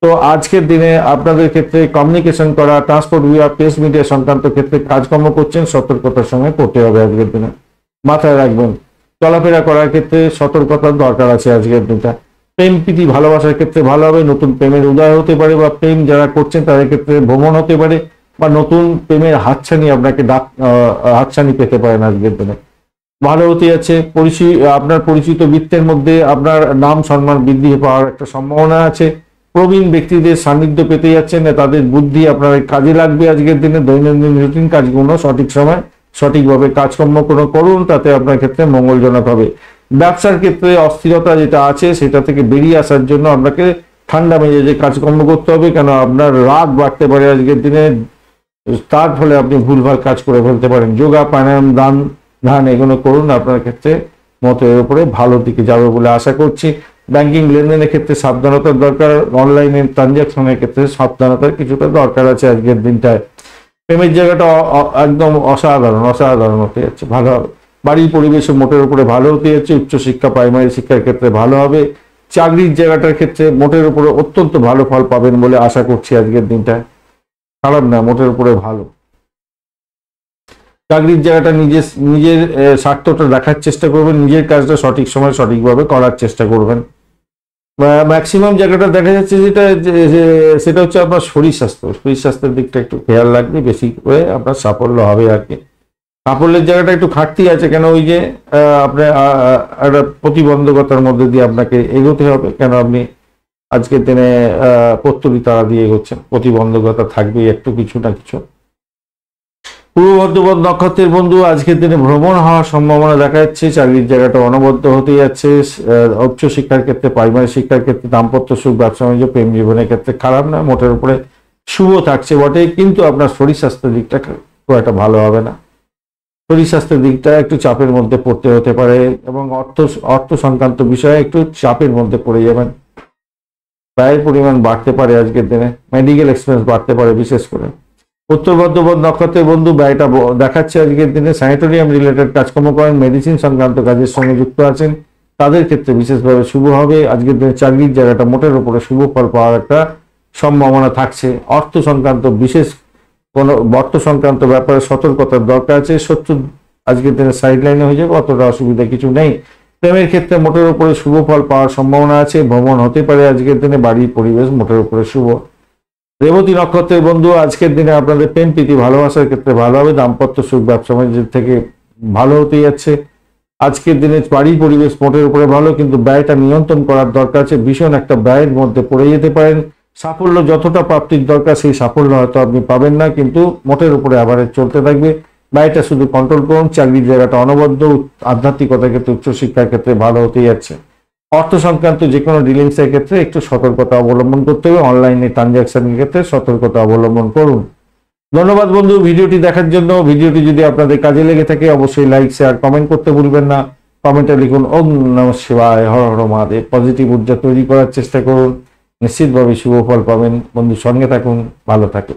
তো আজকের দিনে আপনাদের ক্ষেত্রে কমিউনিকেশন করা, ট্রান্সপোর্ট বিভাগ, প্রেস মিডিয়া সংক্রান্ত ক্ষেত্রে কাজকর্ম করছেন, সতর্কতার সঙ্গে করতে হবে আজকের দিনে, মাথায় রাখবেন। চলাফেরা করার ক্ষেত্রে সতর্কতার দরকার আছে আজকের দিনটা। প্রেম প্রীতি ভালোবাসার ক্ষেত্রে ভালো হবে, নতুন প্রেমের উদয় হতে পারে, বা প্রেম যারা করছেন তাদের ক্ষেত্রে ভ্রমণ হতে পারে, বা নতুন প্রেমের হাতছানি আপনাকে হাতছানি পেতে পারেন আজকের দিনে, ভালো হতে যাচ্ছে। আপনার পরিচিত বৃত্তের মধ্যে আপনার নাম সম্মান বৃদ্ধি পাওয়ার একটা সম্ভাবনা আছে। প্রবীণ ব্যক্তিদের সান্নিধ্য পেতে যাচ্ছেন, তাদের বুদ্ধি আপনার কাজে লাগবে আজকের দিনে। দৈনন্দিন রুটিন কাজগুলো সঠিক সময় সঠিকভাবে কাজকর্ম করুন, তাতে আপনার ক্ষেত্রে মঙ্গলজনক হবে। ব্যবসার ক্ষেত্রে অস্থিরতা যেটা আছে সেটা থেকে বেরিয়ে আসার জন্য আপনাকে ঠান্ডা মেজাজে কাজকর্ম করতে হবে, কেন আপনার রাগ বাড়তে পারে আজকের দিনে, তার ফলে আপনি ভুলভাল কাজ করে ফেলতে পারেন। যোগা, প্রাণায়াম, ধ্যান এগুলো করুন, আপনার ক্ষেত্রে মতের উপরে ভালো দিকে যাবে বলে আশা করছি। ব্যাংকিং লেনদেনের ক্ষেত্রে সাবধানতার দরকার, অনলাইনে ট্রানজাকশনের ক্ষেত্রে সাবধানতার কিছুটা দরকার আছে আজকের দিনটায়। প্রেমের জায়গাটা একদম অসাধারণ হতে যাচ্ছে, ভালো হবে। বাড়ির পরিবেশে মোটের উপরে ভালো হতে যাচ্ছে। উচ্চশিক্ষা, প্রাইমারি শিক্ষার ক্ষেত্রে ভালো হবে। চাকরির জায়গাটার ক্ষেত্রে মোটের উপরে অত্যন্ত ভালো ফল পাবেন বলে আশা করছি আজকের দিনটায়, খারাপ না, মোটের উপরে ভালো। চাকরির জায়গাটা নিজের স্বার্থটা দেখার চেষ্টা করবেন, নিজের কাজটা সঠিক সময় সঠিকভাবে করার চেষ্টা করবেন। ম্যাক্সিমাম জায়গাটা দেখা যাচ্ছে সেটা হচ্ছে আপনার শরীর স্বাস্থ্যের দিকটা একটু খেয়াল রাখবে, বেশি করে আপনার সাফল্য হবে আর কি। সাফল্যের জায়গাটা একটু ঘাটতি আছে, কেন ওই যে আপনার একটা প্রতিবন্ধকতার মধ্যে দিয়ে আপনাকে এগোতে হবে, কেন আপনি আজকের দিনে পত্তরি তারা দিয়ে এগোচ্ছেন, প্রতিবন্ধকতা থাকবেই একটু কিছু না কিছু। পূর্ব বর্ধমান নক্ষত্রের বন্ধু আজকের দিনে ভ্রমণ হওয়ার সম্ভাবনা দেখা যাচ্ছে, চাকরির জায়গাটা অনবদ্য হতে যাচ্ছে। উচ্চ শিক্ষার ক্ষেত্রে, প্রাইমারি শিক্ষার ক্ষেত্রে, দাম্পত্য সুখ, ব্যবসা বাণিজ্য, প্রেম জীবনের ক্ষেত্রে খারাপ না, মোটের উপরে শুভ থাকছে বটে, কিন্তু আপনার শরীর স্বাস্থ্যের দিকটা খুব একটা ভালো হবে না। শরীর স্বাস্থ্যের দিকটা একটু চাপের মধ্যে পড়তে হতে পারে, এবং অর্থ সংক্রান্ত বিষয়ে একটু চাপের মধ্যে পড়ে যাবেন। ব্যয়ের পরিমাণ বাড়তে পারে আজকের দিনে, মেডিকেল এক্সপেন্স বাড়তে পারে বিশেষ করে। উত্তর বর্ধমান নক্ষত্রের বন্ধু ব্যয়টা দেখাচ্ছে আজকের দিনে। স্যানিটোরিয়াম রিলেটেড কাজকর্ম করেন, মেডিসিন সংক্রান্ত কাজের সঙ্গে যুক্ত আছেন, তাদের ক্ষেত্রে বিশেষভাবে শুভ হবে। আজকের দিনে চাকরির জায়গাটা মোটের উপরে শুভ ফল পাওয়ার একটা সম্ভাবনা থাকছে। অর্থ সংক্রান্ত বিশেষ কোনো অর্থ সংক্রান্ত ব্যাপারে সতর্কতার দরকার আছে। শত্রু আজকের দিনে সাইড লাইনে হয়ে যাবে, অতটা অসুবিধা কিছু নেই। প্রেমের ক্ষেত্রে মোটের উপরে শুভ ফল পাওয়ার সম্ভাবনা আছে। ভ্রমণ হতে পারে আজকের দিনে, বাড়ির পরিবেশ মোটের উপরে শুভ। রেবতী নক্ষত্রের বন্ধু আজকের দিনে আপনাদের প্রেম প্রীতি ভালোবাসার ক্ষেত্রে ভালো হবে, দাম্পত্য সুখ, ব্যবসা বাণিজ্যের থেকে ভালো হতে যাচ্ছে। আজকের দিনে বাড়ির পরিবেশ মোটের উপরে ভালো, কিন্তু ব্যয়টা নিয়ন্ত্রণ করার দরকার আছে। ভীষণ একটা ব্যয়ের মধ্যে পড়ে যেতে পারেন। সাফল্য যতটা প্রাপ্তির দরকার সেই সাফল্য হয়তো আপনি পাবেন না, কিন্তু মোটের উপরে অ্যাভারেজ চলতে থাকবে। ব্যয়টা শুধু কন্ট্রোল করুন। চাকরির জায়গাটা অনবদ্য, আধ্যাত্মিকতার ক্ষেত্রে, উচ্চশিক্ষার ক্ষেত্রে ভালো হতে যাচ্ছে। অর্থ সংক্রান্ত যে কোনো ডিলিংসের ক্ষেত্রে একটু সতর্কতা অবলম্বন করতে হবে। অনলাইনে ট্রানজাকশনের ক্ষেত্রে সতর্কতা অবলম্বন করুন। ধন্যবাদ বন্ধু ভিডিওটি দেখার জন্য। ভিডিওটি যদি আপনাদের কাজে লেগে থাকে অবশ্যই লাইক, শেয়ার, কমেন্ট করতে ভুলবেন না। কমেন্টে লিখুন ওম নমঃ শিবায়, হর হর মহাদেব। পজিটিভ ঊর্জা তৈরি করার চেষ্টা করুন, নিশ্চিতভাবে শুভ ফল পাবেন। বন্ধু সঙ্গে থাকুন, ভালো থাকুন।